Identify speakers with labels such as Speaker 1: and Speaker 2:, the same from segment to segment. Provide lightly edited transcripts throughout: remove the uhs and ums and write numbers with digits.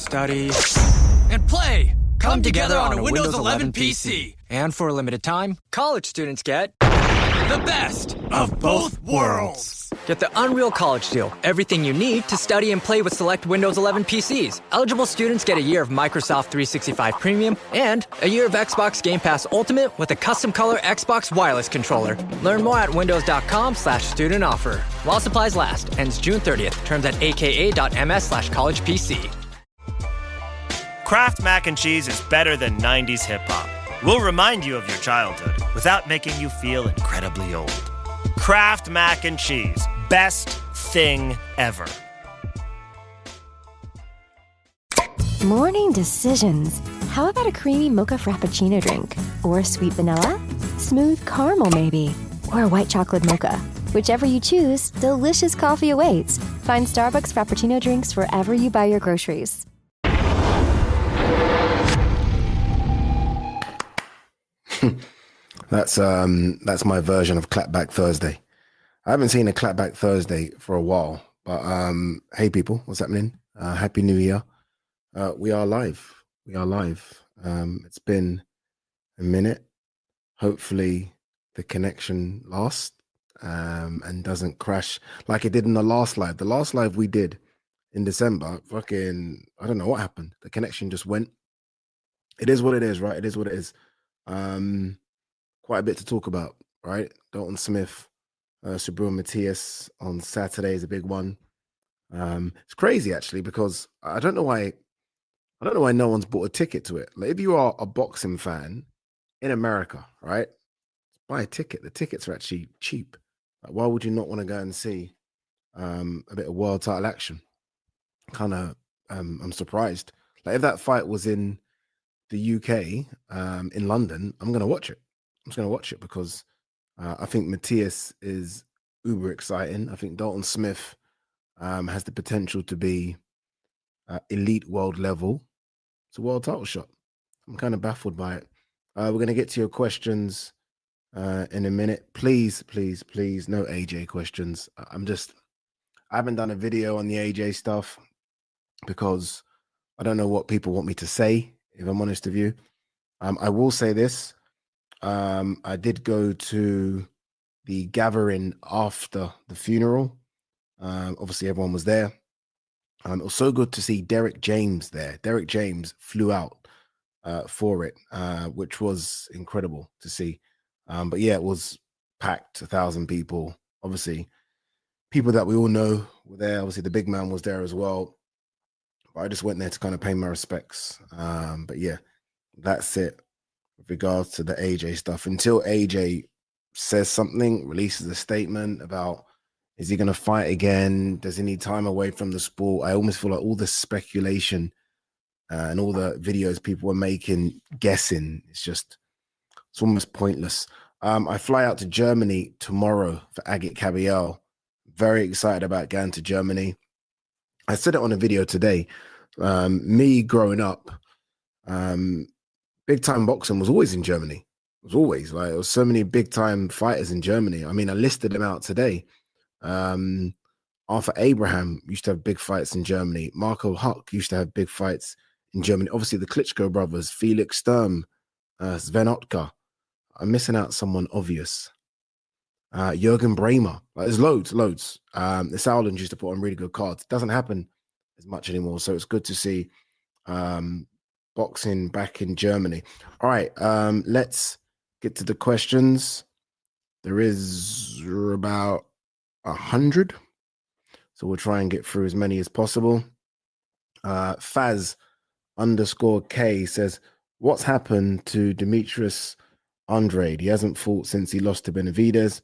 Speaker 1: study,
Speaker 2: and play come together on a Windows 11 PC.
Speaker 1: And for a limited time, college students get
Speaker 2: The best of both worlds.
Speaker 1: Get the Unreal College Deal. Everything you need to study and play with select Windows 11 PCs. Eligible students get a year of Microsoft 365 Premium and a year of Xbox Game Pass Ultimate with a custom color Xbox wireless controller. Learn more at windows.com/student offer. While supplies last. Ends June 30th. Terms at aka.ms/collegepc.
Speaker 3: Kraft Mac and Cheese is better than 90s hip-hop. We'll remind you of your childhood without making you feel incredibly old. Kraft Mac and Cheese. Best thing ever.
Speaker 4: Morning decisions. How about a creamy mocha frappuccino drink? Or sweet vanilla? Smooth caramel maybe? Or a white chocolate mocha? Whichever you choose, delicious coffee awaits. Find Starbucks Frappuccino drinks wherever you buy your groceries.
Speaker 5: That's my version of Clapback Thursday. I haven't seen a Clapback Thursday for a while, but hey people, what's happening? Happy New Year. We are live. It's been a minute. Hopefully the connection lasts and doesn't crash like it did in the last live. The last live we did in December, I don't know what happened. The connection just went. It is what it is, right? It is what it is. Quite a bit to talk about, right? Dalton Smith, Subriel Matías on Saturday is a big one. It's crazy actually because I don't know why no one's bought a ticket to it. Like if you are a boxing fan in America, right? Buy a ticket. The tickets are actually cheap. Like, why would you not want to go and see a bit of world title action? I'm surprised. Like if that fight was in the UK, in London, I'm going to watch it. I'm just going to watch it because I think Matías is uber exciting. I think Dalton Smith has the potential to be elite world level. It's a world title shot. I'm kind of baffled by it. We're going to get to your questions in a minute. Please, no AJ questions. I haven't done a video on the AJ stuff because I don't know what people want me to say, if I'm honest with you. I will say this. I did go to the gathering after the funeral. Obviously, everyone was there. It was so good to see Derek James there. Derek James flew out for it, which was incredible to see. But yeah, it was packed, 1,000 people. Obviously, people that we all know were there. Obviously, the big man was there as well. But I just went there to kind of pay my respects. But yeah, that's it with regards to the AJ stuff. Until AJ says something, releases a statement about, is he going to fight again? Does he need time away from the sport? I almost feel like all the speculation and all the videos people were making, guessing, it's almost pointless. I fly out to Germany tomorrow for Agit Kabayel. Very excited about going to Germany. I said it on a video today. Me growing up, big time boxing was always in Germany. It was always like, there was so many big time fighters in Germany. I mean, I listed them out today. Arthur Abraham used to have big fights in Germany. Marco Huck used to have big fights in Germany. Obviously, the Klitschko brothers, Felix Sturm, Sven Otka. I'm missing out someone obvious. Jürgen Bremer. Like, there's loads. The Sauerlands used to put on really good cards. It doesn't happen as much anymore. So it's good to see boxing back in Germany. All right, let's get to the questions. There is about 100. So we'll try and get through as many as possible. Faz_K says, what's happened to Demetrius Andrade? He hasn't fought since he lost to Benavidez.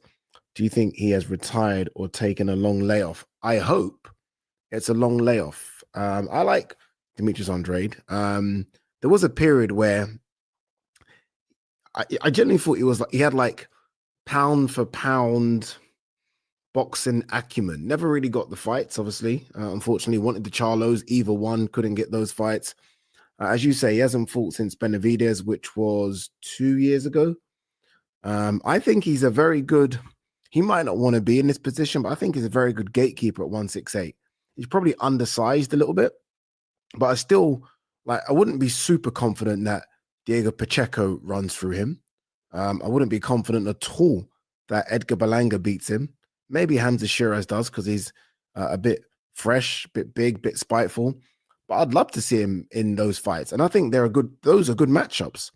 Speaker 5: Do you think he has retired or taken a long layoff? I hope it's a long layoff. I like Demetrius Andrade. There was a period where I genuinely thought he had like pound for pound boxing acumen. Never really got the fights, obviously. Unfortunately, wanted the Charlos. Either one, couldn't get those fights. As you say, he hasn't fought since Benavidez, which was 2 years ago. I think he's a very good... He might not want to be in this position, but I think he's a very good gatekeeper at 168. He's probably undersized a little bit. But I still, I wouldn't be super confident that Diego Pacheco runs through him. I wouldn't be confident at all that Edgar Berlanga beats him. Maybe Hamza Shiraz does because he's a bit fresh, a bit big, a bit spiteful. But I'd love to see him in those fights. And I think those are good matchups.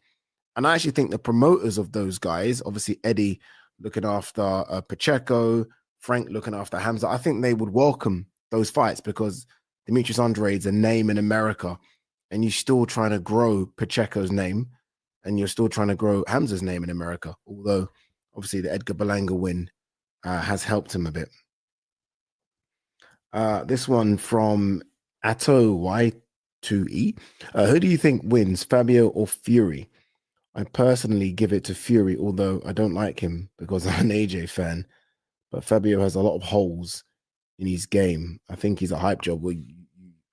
Speaker 5: And I actually think the promoters of those guys, obviously Eddie looking after Pacheco, Frank looking after Hamza, I think they would welcome those fights because Demetrius Andrade's a name in America and you're still trying to grow Pacheco's name and you're still trying to grow Hamza's name in America. Although obviously the Edgar Berlanga win has helped him a bit. This one from Atto Y2E. Who do you think wins, Fabio or Fury? I personally give it to Fury, although I don't like him because I'm an AJ fan. But Fabio has a lot of holes in his game. I think he's a hype job. Well, you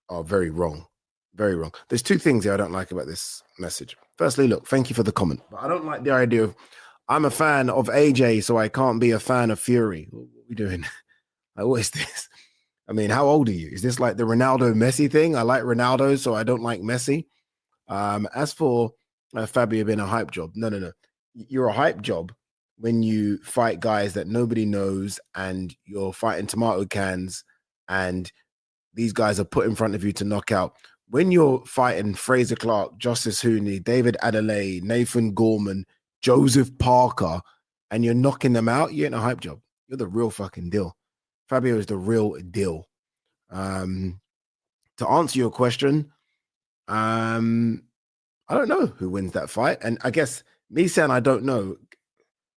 Speaker 5: are very wrong. Very wrong. There's two things here I don't like about this message. Firstly, look, thank you for the comment. But I don't like the idea of I'm a fan of AJ, so I can't be a fan of Fury. What are we doing? What is this? I mean, how old are you? Is this like the Ronaldo Messi thing? I like Ronaldo, so I don't like Messi. As for Fabio being a hype job, no. You're a hype job when you fight guys that nobody knows and you're fighting tomato cans and these guys are put in front of you to knock out. When you're fighting Fraser Clark, Justice Hooney, David Adelaide, Nathan Gorman, Joseph Parker, and you're knocking them out, you ain't a hype job. You're the real fucking deal. Fabio is the real deal. To answer your question, I don't know who wins that fight. And I guess me saying I don't know,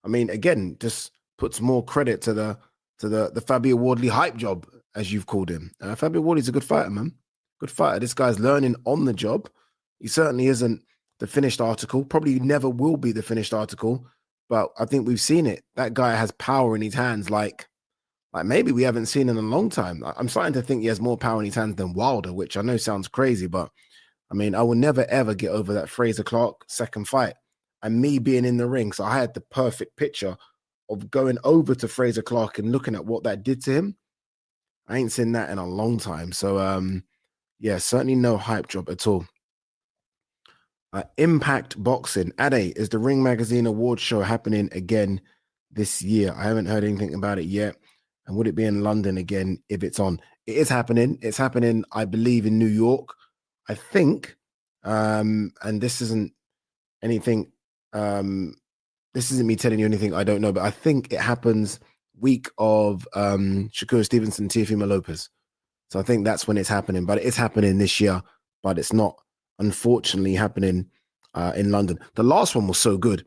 Speaker 5: I mean, again, just puts more credit to the Fabio Wardley hype job, as you've called him. Fabio Wardley's a good fighter, man. Good fighter. This guy's learning on the job. He certainly isn't the finished article. Probably never will be the finished article. But I think we've seen it. That guy has power in his hands like maybe we haven't seen in a long time. I'm starting to think he has more power in his hands than Wilder, which I know sounds crazy, but I mean, I will never, ever get over that Fraser Clark second fight and me being in the ring. So I had the perfect picture of going over to Fraser Clark and looking at what that did to him. I ain't seen that in a long time. So, yeah, certainly no hype job at all. Impact Boxing. Ade, is the Ring Magazine Award show happening again this year? I haven't heard anything about it yet. And would it be in London again if it's on? It is happening. It's happening, I believe, in New York. I think, and this isn't anything, this isn't me telling you anything I don't know, but I think it happens week of Shakur Stevenson, Teofimo Lopez. So I think that's when it's happening, but it is happening this year, but it's not, unfortunately, happening in London. The last one was so good.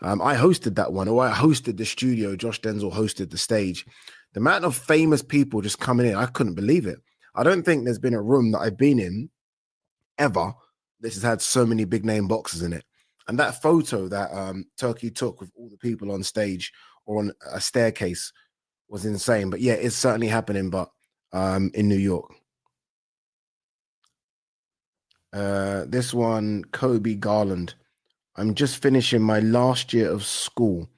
Speaker 5: I hosted that one, or I hosted the studio. Josh Denzel hosted the stage. The amount of famous people just coming in, I couldn't believe it. I don't think there's been a room that I've been in ever this has had so many big name boxers in it. And that photo that Turkey took with all the people on stage or on a staircase was insane. But yeah, it's certainly happening, but in New York. This one, Kobe Garland. I'm just finishing my last year of school.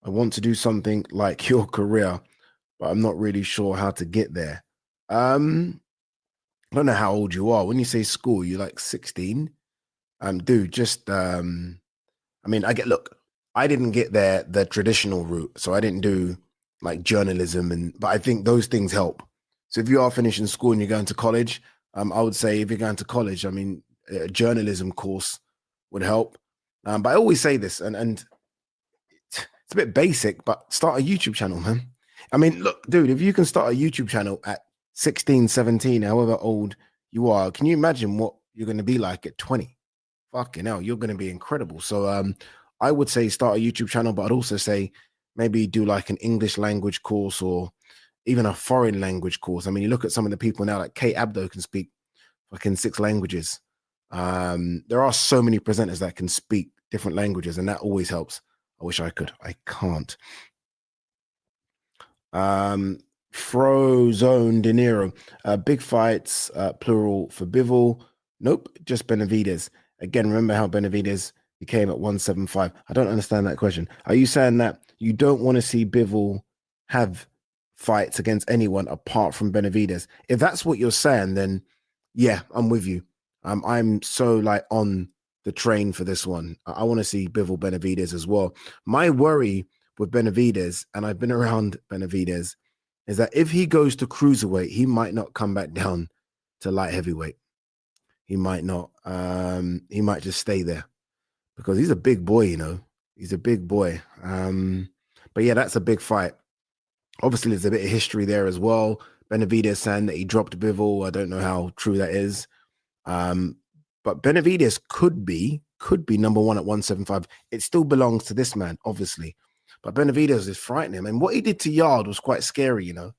Speaker 5: I want to do something like your career, but I'm not really sure how to get there. I don't know how old you are. When you say school, you're like 16. Dude, just I mean, I didn't get there the traditional route. So I didn't do like journalism but I think those things help. So if you are finishing school and you're going to college, I would say if you're going to college, I mean, a journalism course would help. But I always say this, and it's a bit basic, but start a YouTube channel, man. I mean, look, dude, if you can start a YouTube channel at 16, 17, however old you are, can you imagine what you're going to be like at 20? Fucking hell, you're going to be incredible. So I would say start a YouTube channel, but I'd also say maybe do like an English language course or even a foreign language course. I mean, you look at some of the people now, like Kate Abdo can speak fucking 6 languages. There are so many presenters that can speak different languages, and that always helps. I wish I could. I can't. Frozone De Niro. Big fights, plural for Bivol. Nope, just Benavidez. Again, remember how Benavidez became at 175. I don't understand that question. Are you saying that you don't want to see Bivol have fights against anyone apart from Benavidez? If that's what you're saying, then yeah, I'm with you. I'm so like on the train for this one. I want to see Bivol Benavidez as well. My worry with Benavidez, and I've been around Benavidez, is that if he goes to cruiserweight, he might not come back down to light heavyweight. He might not. He might just stay there because he's a big boy, you know. He's a big boy. But yeah, that's a big fight. Obviously, there's a bit of history there as well. Benavidez saying that he dropped Bivol. I don't know how true that is. But Benavidez could be number one at 175. It still belongs to this man, obviously. But Benavidez is frightening. I mean, what he did to Yard was quite scary, you know.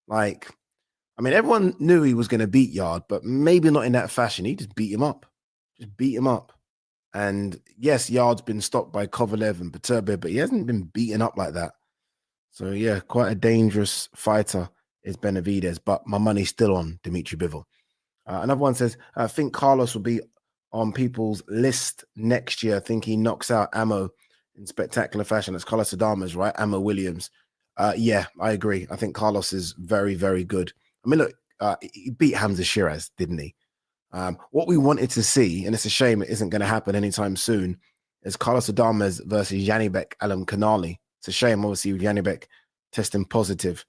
Speaker 5: Like, I mean, everyone knew he was going to beat Yard, but maybe not in that fashion. He just beat him up. And yes, Yard's been stopped by Kovalev and Peterbiev, but he hasn't been beaten up like that. So yeah, quite a dangerous fighter is Benavidez, but my money's still on Dimitri Bivol. Another one says, I think Carlos will be on people's list next year. I think he knocks out Ammo in spectacular fashion. It's Carlos Adames, right? Ammo Williams. Yeah, I agree. I think Carlos is very, very good. I mean, look, he beat Hamza Shiraz, didn't he? What we wanted to see, and it's a shame it isn't going to happen anytime soon, is Carlos Adames versus Janibek Alam Kanali. It's a shame, obviously, with Janibek testing positive.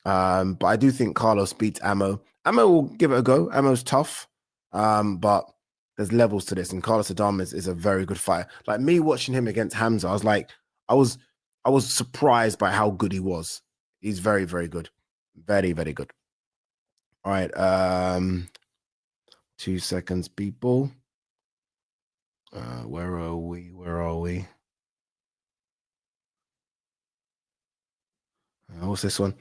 Speaker 5: But I do think Carlos beats Ammo. Ammo will give it a go. Ammo's tough, but there's levels to this. And Carlos Adames is a very good fighter. Like me watching him against Hamza, I was surprised by how good he was. He's very, very good. Very, very good. All right. 2 seconds, people. Where are we? What's this one?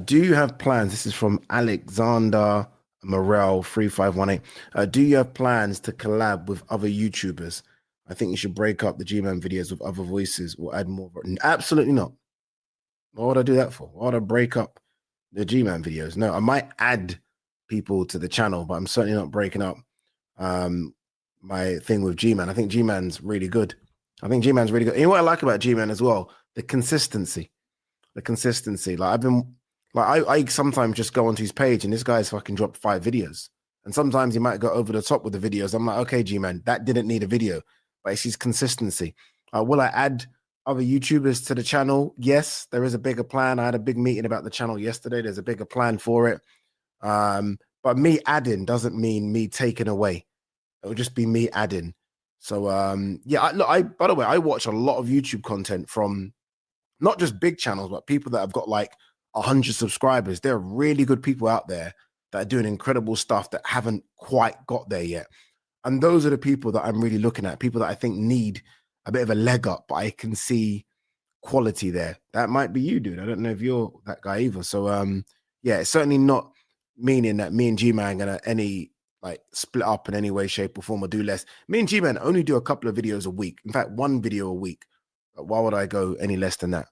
Speaker 5: Do you have plans? This is from Alexander Morel 3518. Do you have plans to collab with other YouTubers? I think you should break up the G-Man videos with other voices or add more. Absolutely not. What would I do that for? Why would I break up the G-Man videos? No, I might add people to the channel, but I'm certainly not breaking up my thing with G-Man. I think G-Man's really good. You know what I like about G-Man as well? The consistency. Like I sometimes just go onto his page and this guy's fucking dropped 5 videos. And sometimes he might go over the top with the videos. I'm like, okay, G-Man, that didn't need a video. But it's his consistency. Will I add other YouTubers to the channel? Yes, there is a bigger plan. I had a big meeting about the channel yesterday. There's a bigger plan for it. But me adding doesn't mean me taking away. It will just be me adding. So by the way, I watch a lot of YouTube content from not just big channels, but people that have got like 100 subscribers. There are really good people out there that are doing incredible stuff that haven't quite got there yet. And those are the people that I'm really looking at, people that I think need a bit of a leg up, but I can see quality there. That might be you, dude. I don't know if you're that guy either. So yeah, it's certainly not meaning that me and G-Man are gonna split up in any way, shape, or form or do less. Me and G-Man only do a couple of videos a week. In fact, 1 video a week. Why would I go any less than that?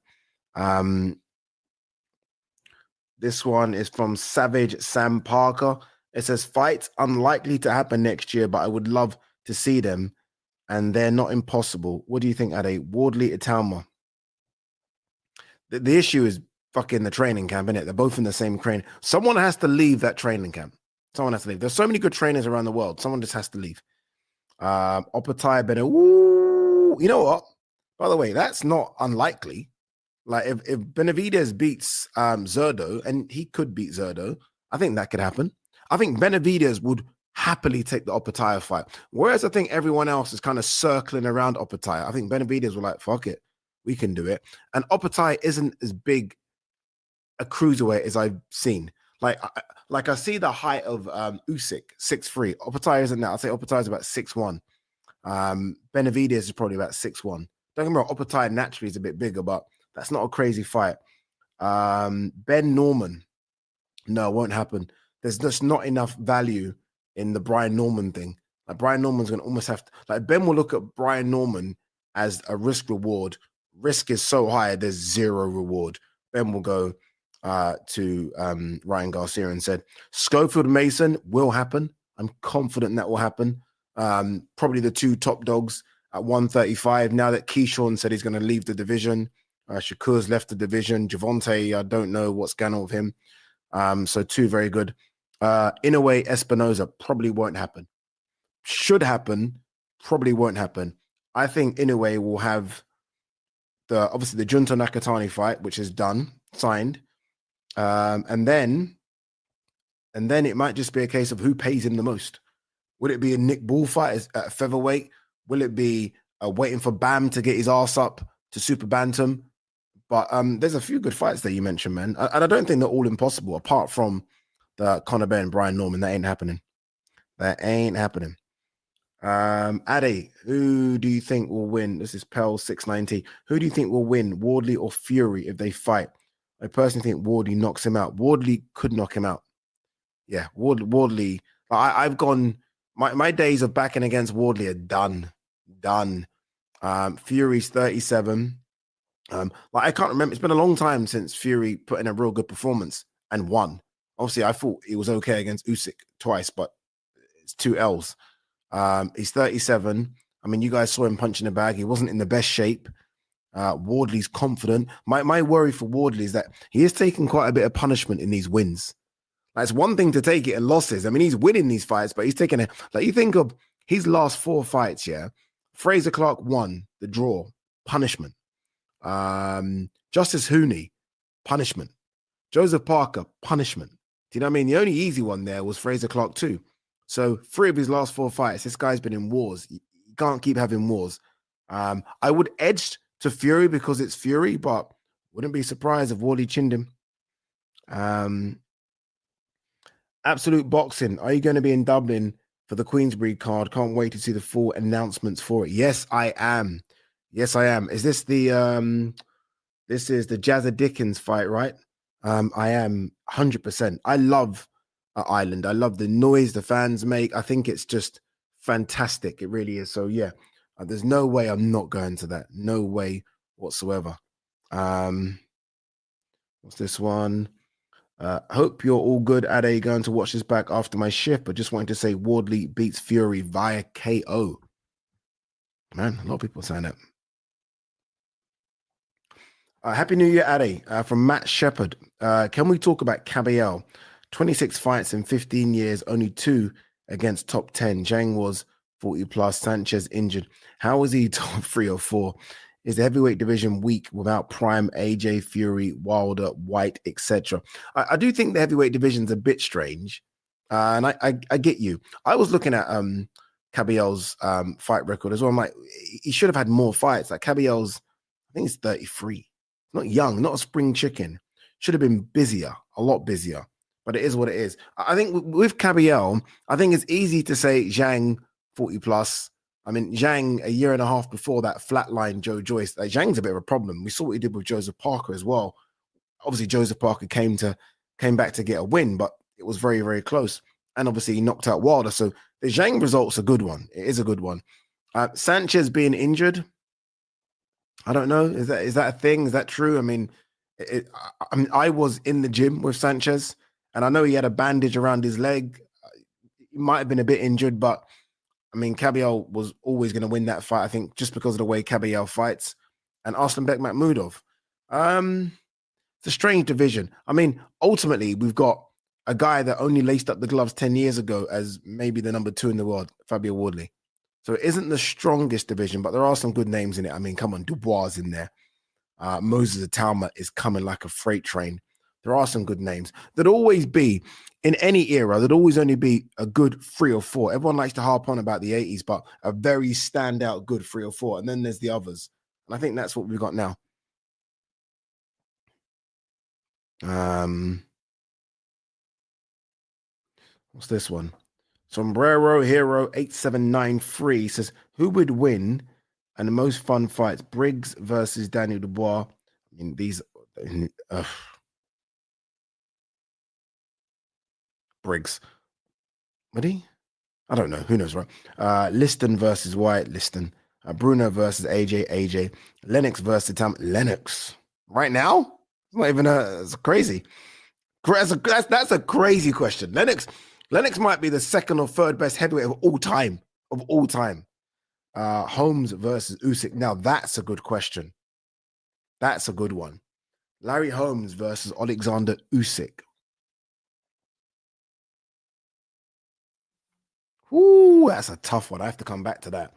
Speaker 5: This one is from Savage Sam Parker. It says, fights unlikely to happen next year, but I would love to see them, and they're not impossible. What do you think, Ade? Wardley, Italma. The issue is fucking the training camp, isn't it? They're both in the same crane. Someone has to leave that training camp. Someone has to leave. There's so many good trainers around the world. Someone just has to leave. Opatai Bene. You know what? By the way, that's not unlikely. Like if Benavidez beats Zerdo, and he could beat Zerdo, I think that could happen. I think Benavidez would happily take the Opatai fight. Whereas I think everyone else is kind of circling around Opatai. I think Benavidez were like, fuck it, we can do it. And Opatai isn't as big a cruiserweight as I've seen. Like I see the height of Usyk, 6'3". Opatai isn't that. I'll say Opatai is about 6'1". Benavidez is probably about 6'1". Don't get me wrong, Opatai naturally is a bit bigger, but that's not a crazy fight. Ben Norman. No, it won't happen. There's just not enough value in the Brian Norman thing. Like Brian Norman's going to almost have to... Like Ben will look at Brian Norman as a risk reward. Risk is so high, there's 0 reward. Ben will go to Ryan Garcia and said, Schofield Mason will happen. I'm confident that will happen. Probably the 2 top dogs at 135. Now that Keyshawn said he's going to leave the division, Shakur's left the division. Javante, I don't know what's going on with him. So 2 very good. In a way, Espinoza probably won't happen. should happen, probably won't happen. I think Inoue will have obviously the Junto Nakatani fight, which is done, signed. And then it might just be a case of who pays him the most. Would it be a Nick Bull fight at featherweight? Will it be waiting for Bam to get his ass up to super bantam? But there's a few good fights that you mentioned, man. And I don't think they're all impossible, apart from the Conor Benn and Brian Norman. That ain't happening. Ade, who do you think will win? This is Pell 690. Who do you think will win, Wardley or Fury, if they fight? I personally think Wardley knocks him out. Wardley could knock him out. Yeah, Wardley. I've gone. My days of backing against Wardley are done. Fury's 37. I can't remember. It's been a long time since Fury put in a real good performance and won. Obviously, I thought he was okay against Usyk twice, but it's 2 L's. He's 37. I mean, you guys saw him punching the bag. He wasn't in the best shape. Wardley's confident. My worry for Wardley is that he is taking quite a bit of punishment in these wins. Like, it's one thing to take it in losses. I mean, he's winning these fights, but he's taking it. Like, you think of his last 4 fights, yeah? Fraser Clark won the draw, punishment. Justice Hooney, punishment. Joseph Parker, punishment. Do you know what I mean? The only easy one there was Fraser Clark too. So 3 of his last 4 fights, this guy's been in wars. You can't keep having wars. I would edge to Fury because it's Fury, but wouldn't be surprised if Wardley chinned him. Absolute Boxing, are you going to be in Dublin for the Queensbury card? Can't wait to see the full announcements for it. Yes, I am. Is this this is the Jazza Dickens fight, right? I am 100%. I love Ireland. I love the noise the fans make. I think it's just fantastic. It really is. So yeah, there's no way I'm not going to that. No way whatsoever. What's this one? Hope you're all good. Ade, going to watch this back after my shift, but just wanted to say Wardley beats Fury via KO. Man, a lot of people saying that. Happy New Year, Ade, from Matt Shepherd. Can we talk about Kabayel? 26 fights in 15 years, only 2 against top 10. Zhang was 40 plus, Sanchez injured. How was he top 3 or 4? Is the heavyweight division weak without Prime, AJ, Fury, Wilder, White, etc.? I do think the heavyweight division's a bit strange, and I get you. I was looking at Kabayel's fight record as well. I'm like, he should have had more fights. Like Kabayel's, I think he's 33. Not young, not a spring chicken. Should have been busier, a lot busier. But it is what it is. I think with Kabayel, I think it's easy to say Zhang 40 plus. I mean, Zhang, a year and a half before that, flatline Joe Joyce. Like, Zhang's a bit of a problem. We saw what he did with Joseph Parker as well. Obviously, Joseph Parker came back to get a win, but it was very, very close. And obviously, he knocked out Wilder. So the Zhang result's a good one. It is a good one. Sanchez being injured, I don't know. Is that a thing? Is that true? I mean, I was in the gym with Sanchez, and I know he had a bandage around his leg. He might have been a bit injured, but I mean, Kabayel was always going to win that fight, I think, just because of the way Kabayel fights. And Arslanbek Makhmudov. It's a strange division. I mean, ultimately, we've got a guy that only laced up the gloves 10 years ago as maybe the number 2 in the world, Fabio Wardley. So it isn't the strongest division, but there are some good names in it. I mean, come on, Dubois is in there. Moses Atalma is coming like a freight train. There are some good names. There'd always be, in any era, there'd always only be a good 3 or 4. Everyone likes to harp on about the 80s, but a very standout good 3 or 4. And then there's the others. And I think that's what we've got now. What's this one? Sombrero Hero 8793 says, who would win and the most fun fights? Briggs versus Daniel Dubois. I mean, these Briggs. Would he? I don't know. Who knows, right? Liston versus White. Liston. Bruno versus AJ. Lennox versus Tam. Lennox. Right now? It's not even it's crazy. That's a crazy question. Lennox might be the 2nd or 3rd best heavyweight of all time. Holmes versus Usyk. Now, that's a good question. That's a good one. Larry Holmes versus Alexander Usyk. Ooh, that's a tough one. I have to come back to that.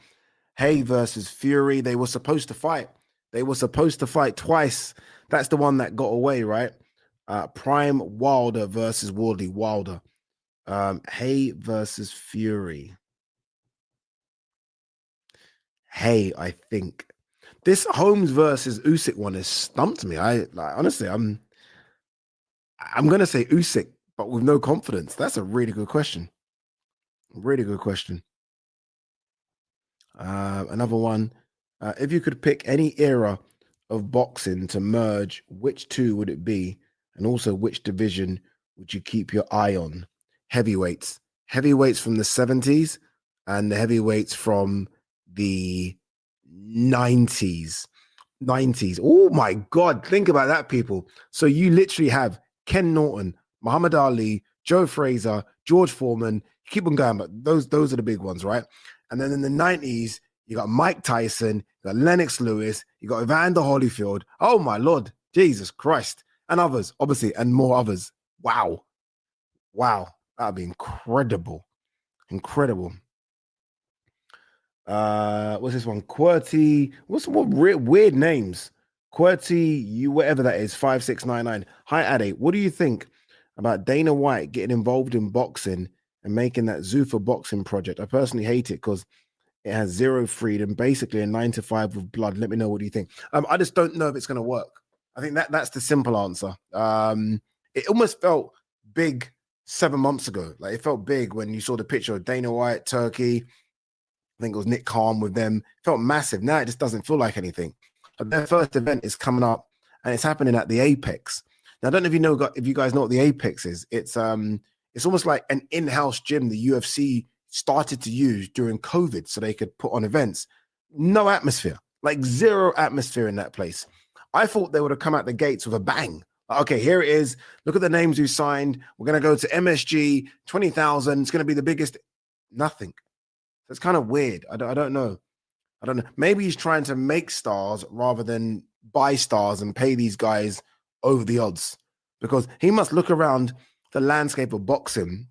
Speaker 5: Hay versus Fury. They were supposed to fight. They were supposed to fight twice. That's the one that got away, right? Prime Wilder versus Wardley. Wilder. Hay versus Fury. Hay, I think. This Holmes versus Usyk one has stumped me. Honestly, I'm gonna say Usyk, but with no confidence. That's a really good question. Really good question. Another one. If you could pick any era of boxing to merge, which two would it be? And also, which division would you keep your eye on? Heavyweights. Heavyweights from the 70s and the heavyweights from the 90s. 90s. Oh my God. Think about that, people. So you literally have Ken Norton, Muhammad Ali, Joe Frazier, George Foreman. Keep on going, but those are the big ones, right? And then in the 90s, you got Mike Tyson, you got Lennox Lewis, you got Evander Holyfield. Oh my Lord, Jesus Christ. And others, obviously, and more others. Wow. That'd be incredible. Incredible. What's this one? QWERTY. What weird names? QWERTY, you whatever that is, 5699. Hi, Ade. What do you think about Dana White getting involved in boxing and making that Zuffa boxing project? I personally hate it because it has zero freedom, basically a 9 to 5 with blood. Let me know, what do you think? I just don't know if it's going to work. I think that's the simple answer. It almost felt big 7 months ago. Like, it felt big when you saw the picture of Dana White, Turkey. I think it was Nick Khan with them. It felt massive. Now it just doesn't feel like anything. But their first event is coming up, and it's happening at the Apex. Now, I don't know if you guys know what the Apex is. It's almost like an in-house gym the UFC started to use during COVID so they could put on events. No atmosphere, like zero atmosphere in that place. I thought they would have come out the gates with a bang. Like, okay, here it is. Look at the names who signed. We're going to go to MSG, 20,000. It's going to be the biggest. Nothing. It's kind of weird. I don't know. Maybe he's trying to make stars rather than buy stars and pay these guys over the odds, because he must look around the landscape of boxing.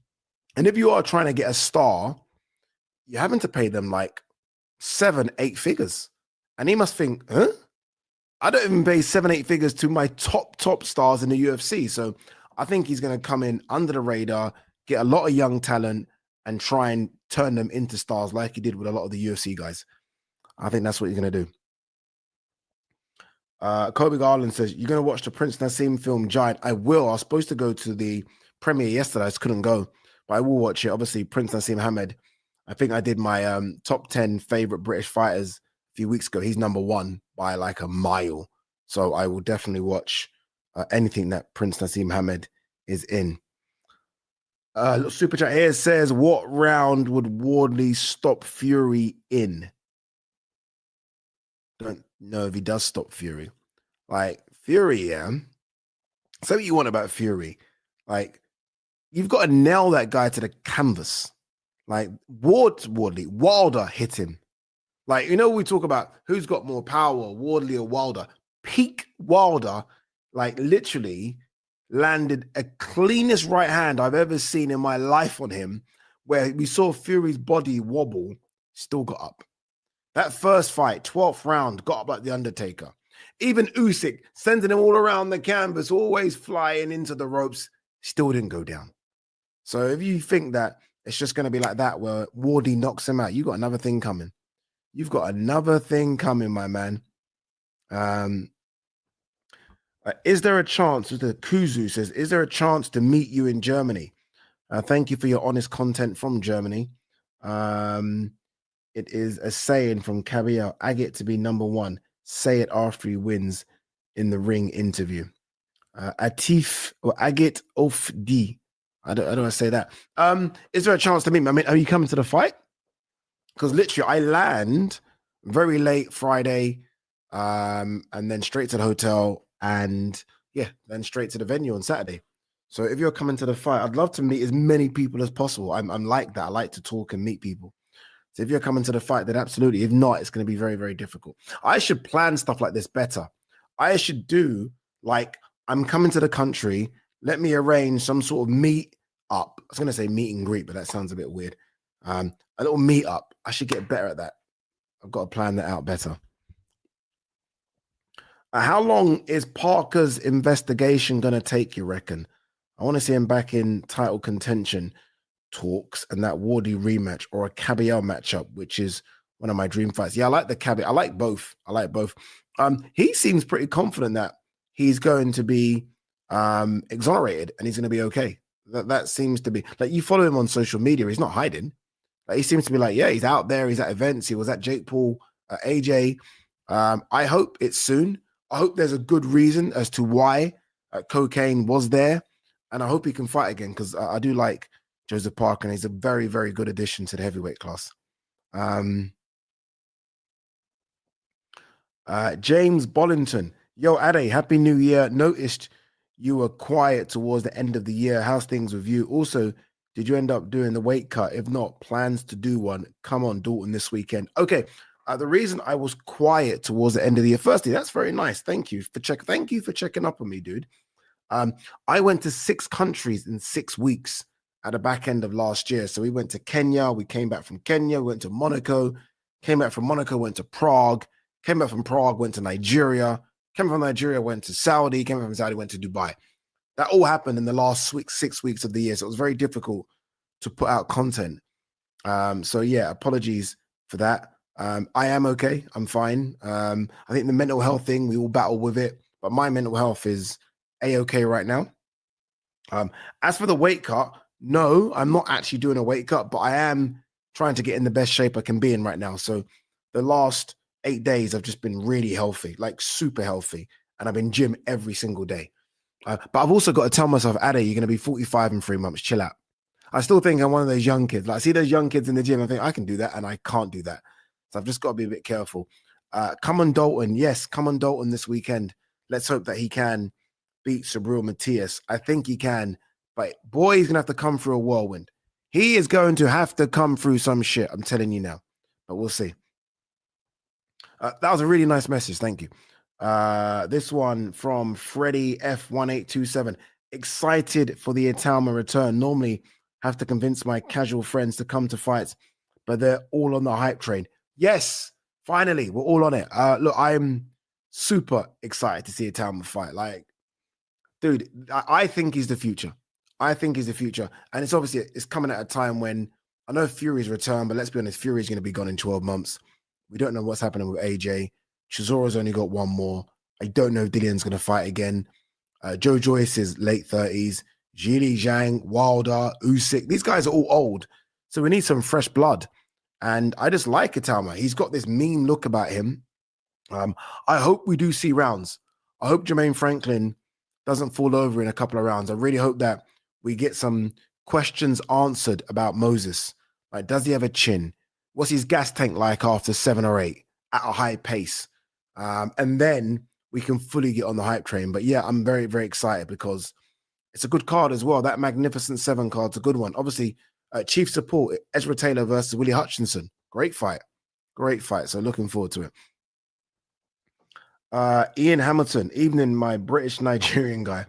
Speaker 5: And if you are trying to get a star, you're having to pay them like 7-8 figures. And he must think, huh? I don't even pay 7-8 figures to my top stars in the UFC. So I think he's going to come in under the radar, get a lot of young talent, and try and turn them into stars like he did with a lot of the UFC guys. I think that's what he's going to do. Kobe Garland says, you're going to watch the Prince Nassim film Giant? I will. I was supposed to go to the premiere yesterday. I just couldn't go, but I will watch it. Obviously, Prince Nassim Hamed. I think I did my top 10 favorite British fighters a few weeks ago. He's number 1 by like a mile. So I will definitely watch anything that Prince Nassim Hamed is in. Super chat here says, what round would Wardley stop Fury in? Don't know if he does stop Fury. Like, Fury, yeah. Say what you want about Fury. Like, you've got to nail that guy to the canvas. Like, Wilder hit him. Like, we talk about who's got more power, Wardley or Wilder. Peak Wilder, like, literally landed a cleanest right hand I've ever seen in my life on him, where we saw Fury's body wobble, still got up. That first fight, 12th round, got up like the Undertaker. Even Usyk, sending him all around the canvas, always flying into the ropes, still didn't go down. So if you think that it's just going to be like that, where Wardy knocks him out, you got another thing coming. You've got another thing coming, my man. Is there a chance, the Kuzu says, is there a chance to meet you in Germany? Thank you for your honest content from Germany. It is a saying from Kabayel, Agit to be number 1. Say it after he wins in the ring interview. Atif or Agit of D. I don't want to say that. Is there a chance to meet me? I mean, are you coming to the fight? Because literally I land very late Friday, and then straight to the hotel, and then straight to the venue on Saturday. So if you're coming to the fight, I'd love to meet as many people as possible. I'm like that. I like to talk and meet people. So if you're coming to the fight, then absolutely. If not, it's going to be very, very difficult. I should plan stuff like this better. I should do like, I'm coming to the country. Let me arrange some sort of meet up. I was going to say meet and greet, but that sounds a bit weird. A little meetup. I should get better at that. I've got to plan that out better. How long is Parker's investigation going to take, you reckon? I want to see him back in title contention talks and that Wardy rematch or a Kabayel matchup, which is one of my dream fights. Yeah, I like the Kabayel. I like both. He seems pretty confident that he's going to be exonerated and he's going to be okay. That seems to be, like, you follow him on social media, he's not hiding. Like, he seems to be like, yeah, he's out there, he's at events, he was at Jake Paul, AJ. I hope it's soon. I hope there's a good reason as to why cocaine was there, and I hope he can fight again, because I do like Joseph Parker, and he's a very, very good addition to the heavyweight class. James Bollington. Yo, Ade, Happy New Year. Noticed you were quiet towards the end of the year. How's things with you? Also, did you end up doing the weight cut? If not, plans to do one. Come on, Dalton, this weekend. Okay. The reason I was quiet towards the end of the year, firstly, that's very nice. Thank you for checking up on me, dude. I went to 6 countries in 6 weeks at the back end of last year. So we went to Kenya. We came back from Kenya. We went to Monaco. Came back from Monaco. Went to Prague. Came back from Prague. Went to Nigeria. Came from Nigeria. Went to Saudi. Came from Saudi. Went to Dubai. That all happened in the last 6 weeks of the year. So it was very difficult to put out content. So yeah, apologies for that. I am okay. I'm fine. I think the mental health thing, we all battle with it, but my mental health is A-okay right now. As for the weight cut, no, I'm not actually doing a weight cut, but I am trying to get in the best shape I can be in right now. So the last 8 days, I've just been really healthy, like super healthy. And I've been gym every single day. But I've also got to tell myself, Ade, you're going to be 45 in 3 months. Chill out. I still think I'm one of those young kids. Like, I see those young kids in the gym. I think I can do that, and I can't do that. So I've just got to be a bit careful. Come on, Dalton. Yes, come on, Dalton this weekend. Let's hope that he can beat Subriel Matías. I think he can. But boy, he's going to have to come through a whirlwind. He is going to have to come through some shit. I'm telling you now. But we'll see. That was a really nice message. Thank you. This one from Freddie F1827. Excited for the Italma return. Normally have to convince my casual friends to come to fights, but they're all on the hype train. Yes, finally, we're all on it. Look, I'm super excited to see Italma fight. Like, dude, I think he's the future. I think he's the future. And it's obviously, it's coming at a time when I know Fury's return, but let's be honest, Fury's going to be gone in 12 months. We don't know what's happening with AJ. Chisora's only got one more. I don't know if Dillian's going to fight again. Joe Joyce is late 30s. Zhili Zhang, Wilder, Usyk. These guys are all old. So we need some fresh blood. And I just like Italma. He's got this mean look about him. I hope we do see rounds. I hope Jermaine Franklin doesn't fall over in a couple of rounds. I really hope that we get some questions answered about Moses. Like, does he have a chin? What's his gas tank like after 7 or 8 at a high pace? And then we can fully get on the hype train. But yeah, I'm very, very excited because it's a good card as well. That Magnificent 7 card's a good one. Obviously, Chief Support, Ezra Taylor versus Willie Hutchinson. Great fight. Great fight. So looking forward to it. Ian Hamilton, evening, my British Nigerian guy.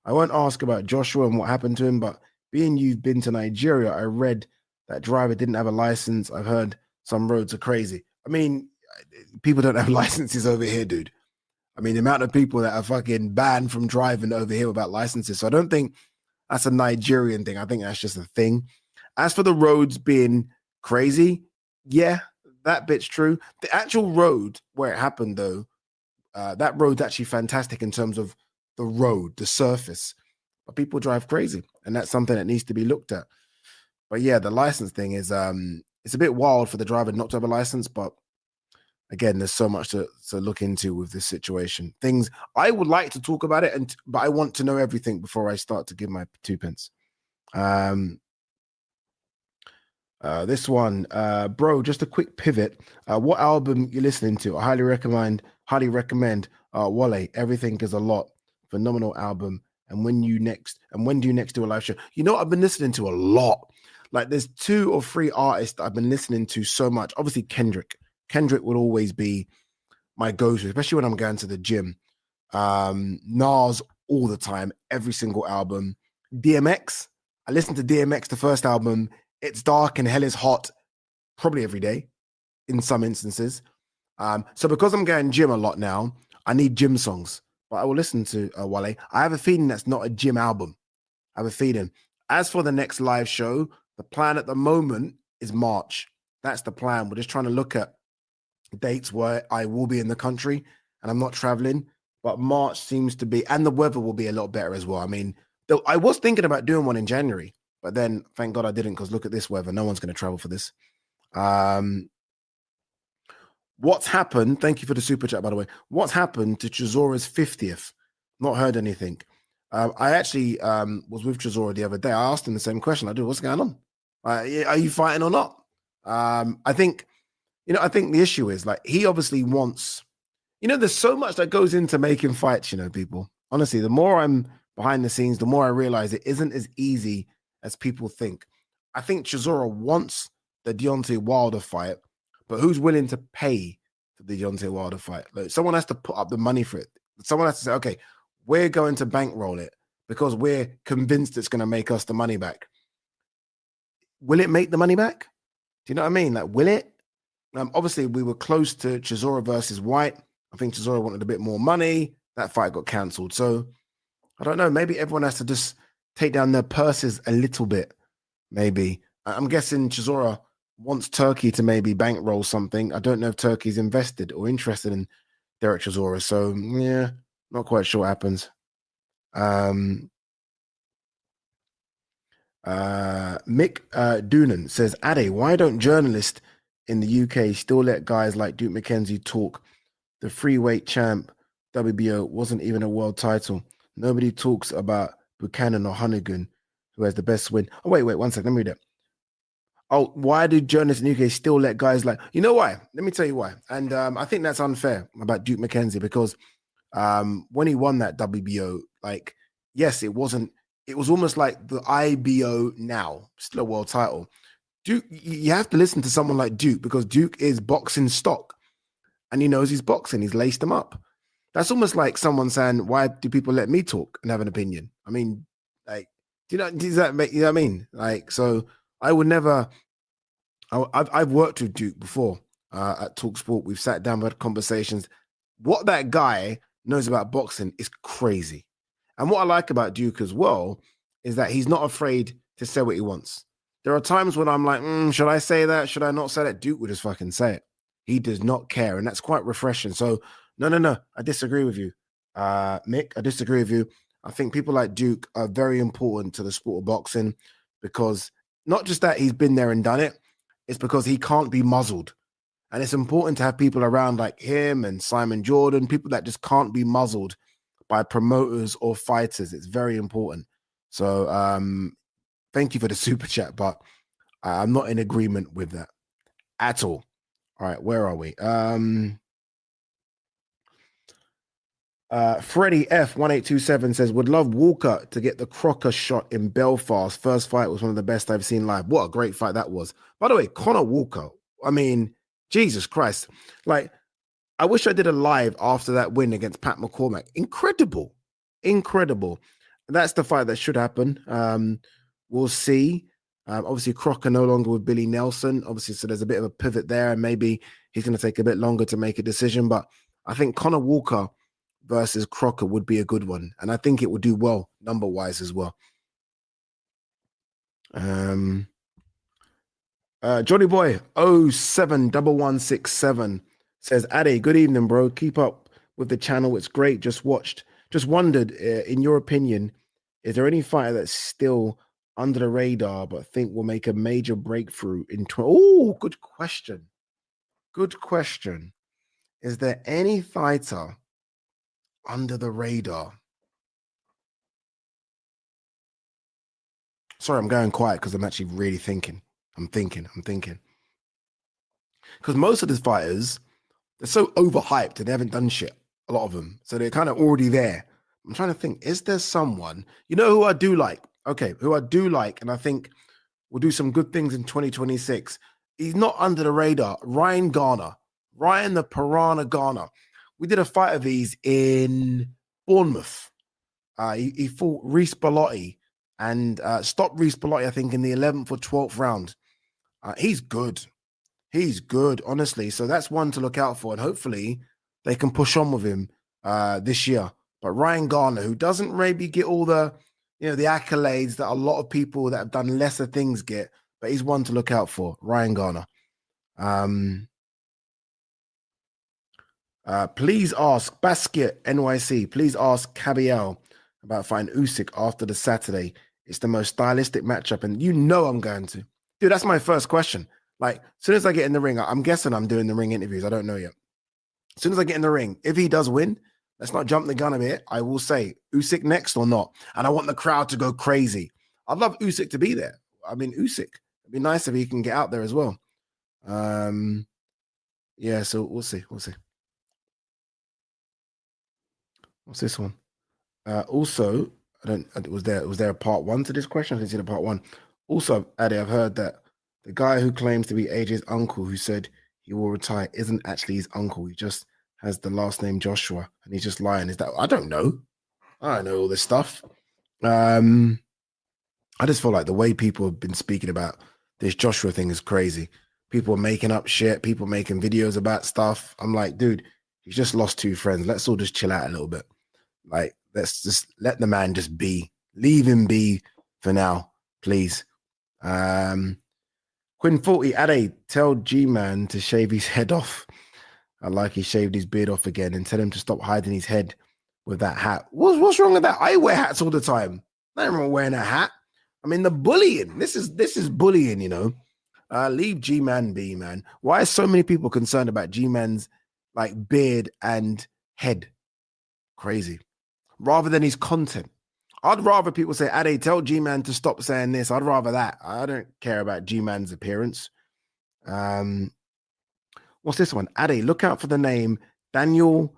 Speaker 5: I won't ask about Joshua and what happened to him, but being you've been to Nigeria, I read that driver didn't have a license. I've heard some roads are crazy. I mean, people don't have licenses over here, dude. I mean, the amount of people that are fucking banned from driving over here without licenses. So I don't think that's a Nigerian thing. I think that's just a thing. As for the roads being crazy, yeah, that bit's true. The actual road where it happened, though, that road's actually fantastic in terms of the road, the surface. But people drive crazy, and that's something that needs to be looked at. But yeah, the license thing is it's a bit wild for the driver not to have a license, but again, there's so much to look into with this situation. Things I would like to talk about it, but I want to know everything before I start to give my 2 pence. This one, bro, just a quick pivot. What album you listening to? I highly recommend Wale. Everything is a lot. Phenomenal album. And when do you next do a live show? You know, I've been listening to a lot. Like, there's 2 or 3 artists that I've been listening to so much. Obviously, Kendrick would always be my go-to, especially when I'm going to the gym. Nas all the time, every single album. DMX, I listened to DMX, the first album, it's dark and hell is hot probably every day in some instances. So because I'm going gym a lot now, I need gym songs. But I will listen to Wale. I have a feeling that's not a gym album. I have a feeling. As for the next live show, the plan at the moment is March. That's the plan. We're just trying to look at dates where I will be in the country and I'm not traveling. But March seems to be, and the weather will be a lot better as well. I mean, I was thinking about doing one in January, but then thank God I didn't, because look at this weather. No one's going to travel for this. What's happened? Thank you for the super chat, by the way. What's happened to Chizora's 50th? Not heard anything. I actually was with Chisora the other day. I asked him the same question. I do. What's going on? Are you fighting or not? I think the issue is, like, he obviously wants, there's so much that goes into making fights, people. Honestly, the more I'm behind the scenes, the more I realize it isn't as easy as people think. I think Chisora wants the Deontay Wilder fight, but who's willing to pay for the Deontay Wilder fight? Like, someone has to put up the money for it. Someone has to say, okay, we're going to bankroll it because we're convinced it's going to make us the money back. Will it make the money back? Do you know what I mean? Like, will it? Obviously, we were close to Chisora versus White. I think Chisora wanted a bit more money. That fight got cancelled. So, I don't know. Maybe everyone has to just take down their purses a little bit. Maybe. I'm guessing Chisora wants Turkey to maybe bankroll something. I don't know if Turkey's invested or interested in Derek Chisora. So, yeah, not quite sure what happens. Mick Doonan says, Ade, why don't journalists in the UK still let guys like Duke McKenzie talk? The freeweight champ, WBO, wasn't even a world title. Nobody talks about Buchanan or Honegan, who has the best win. Oh, wait, 1 second. Let me read it. Oh, why do journalists in the UK still let guys like... You know why? Let me tell you why. And I think that's unfair about Duke McKenzie, because when he won that WBO, like, yes, it was almost like the IBO now, still a world title. Duke, you have to listen to someone like Duke, because Duke is boxing stock and he knows he's boxing. He's laced him up. That's almost like someone saying, why do people let me talk and have an opinion? I mean, like, does that make, you know what I mean? Like, so I would never, I've worked with Duke before at TalkSport. We've sat down, had conversations. What that guy knows about boxing is crazy. And what I like about Duke as well is that he's not afraid to say what he wants. There are times when I'm like, should I say that? Should I not say that? Duke would just fucking say it. He does not care. And that's quite refreshing. So no. I disagree with you, Mick. I disagree with you. I think people like Duke are very important to the sport of boxing, because not just that he's been there and done it, it's because he can't be muzzled. And it's important to have people around like him and Simon Jordan, people that just can't be muzzled by promoters or fighters. It's very important. So thank you for the super chat, but I'm not in agreement with that at all. All right, where are we? Freddie F1827 says, would love Walker to get the Crocker shot in Belfast. First fight was one of the best I've seen live. What a great fight that was. By the way, Conor Walker, I mean, Jesus Christ. Like, I wish I did a live after that win against Pat McCormack. Incredible. That's the fight that should happen. We'll see. Obviously, Crocker no longer with Billy Nelson. Obviously, so there's a bit of a pivot there, and maybe he's going to take a bit longer to make a decision. But I think Conor Walker versus Crocker would be a good one. And I think it would do well number-wise as well. Johnny Boy 071167 says, Ade, good evening, bro. Keep up with the channel. It's great. Just wondered, in your opinion, is there any fighter that's still under the radar but think will make a major breakthrough in Oh, good question. Is there any fighter under the radar? Sorry, I'm going quiet because I'm actually really thinking. I'm thinking. Because most of these fighters, they're so overhyped and they haven't done shit, a lot of them. So they're kind of already there. I'm trying to think, is there someone, who I do like? Okay, who I do like, and I think will do some good things in 2026. He's not under the radar. Ryan the Piranha Garner. We did a fight of these in Bournemouth. He fought Reece Bellotti and stopped Reece Bellotti, I think, in the 11th or 12th round. He's good. He's good, honestly. So that's one to look out for. And hopefully they can push on with him this year. But Ryan Garner, who doesn't maybe get all the accolades that a lot of people that have done lesser things get, but he's one to look out for. Ryan Garner. Please ask Basket NYC. Please ask Kabayel about fighting Usyk after the Saturday. It's the most stylistic matchup, and I'm going to. Dude, that's my first question. Like, as soon as I get in the ring, I'm guessing I'm doing the ring interviews. I don't know yet. As soon as I get in the ring, if he does win, let's not jump the gun a bit. I will say Usyk next or not, and I want the crowd to go crazy. I'd love Usyk to be there. I mean, Usyk. It'd be nice if he can get out there as well. Yeah. So we'll see. We'll see. What's this one? Also, was there a part 1 to this question? I didn't see the part 1. Also, Ade, I've heard that the guy who claims to be AJ's uncle, who said he will retire, isn't actually his uncle. He just has the last name Joshua, and he's just lying. Is that? I don't know. I don't know all this stuff. I just feel like the way people have been speaking about this Joshua thing is crazy. People are making up shit. People making videos about stuff. I'm like, dude, he's just lost 2 friends. Let's all just chill out a little bit. Like, let's just let the man just be. Leave him be for now, please. Quinn 40, Ade, tell G-Man to shave his head off. I like he shaved his beard off again, and tell him to stop hiding his head with that hat. What's wrong with that? I wear hats all the time. I don't remember wearing a hat. I mean, the bullying. This is bullying, Leave G-Man be, man. Why are so many people concerned about G-Man's like beard and head? Crazy. Rather than his content. I'd rather people say, Ade, tell G-Man to stop saying this. I'd rather that. I don't care about G-Man's appearance. What's this one? Ade, look out for the name Daniel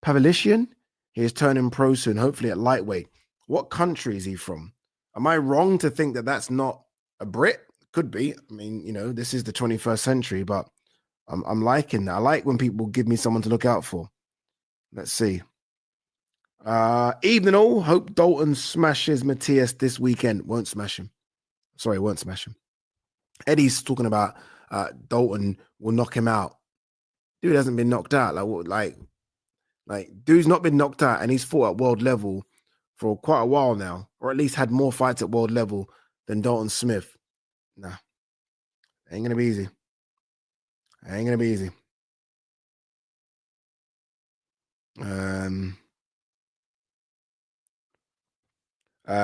Speaker 5: Pavelishian. He is turning pro soon, hopefully at lightweight. What country is he from? Am I wrong to think that that's not a Brit? Could be. I mean, this is the 21st century, but I'm liking that. I like when people give me someone to look out for. Let's see. Evening all. Hope Dalton smashes Matías this weekend. Won't smash him. Sorry, won't smash him. Eddie's talking about Dalton will knock him out. Dude hasn't been knocked out. Like dude's not been knocked out, and he's fought at world level for quite a while now, or at least had more fights at world level than Dalton Smith. Nah, ain't gonna be easy. Ain't gonna be easy.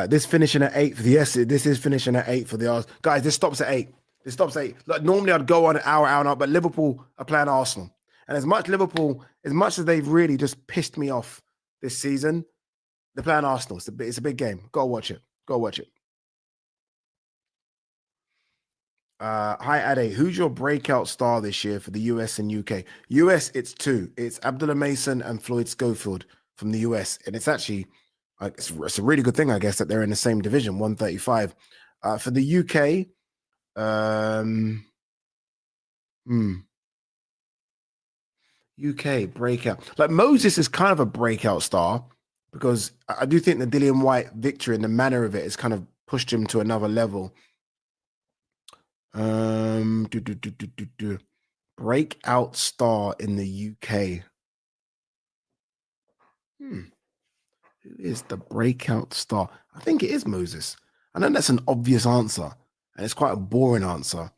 Speaker 5: This finishing at 8th. Yes, this is finishing at 8 for the Arsenal. Guys, this stops at 8. This stops at 8. Like, normally I'd go on an hour and a half, but Liverpool are playing Arsenal. And as much as they've really just pissed me off this season, they're playing Arsenal. It's a big game. Go watch it. Go watch it. Hi, Ade. Who's your breakout star this year for the US and UK? US, it's 2. It's Abdullah Mason and Floyd Schofield from the US. And it's actually... it's a really good thing, I guess, that they're in the same division, 135. For the UK, UK breakout. Like, Moses is kind of a breakout star because I do think the Dillian White victory and the manner of it has kind of pushed him to another level. Breakout star in the UK. Who is the breakout star? I think it is Moses. I know that's an obvious answer, and it's quite a boring answer.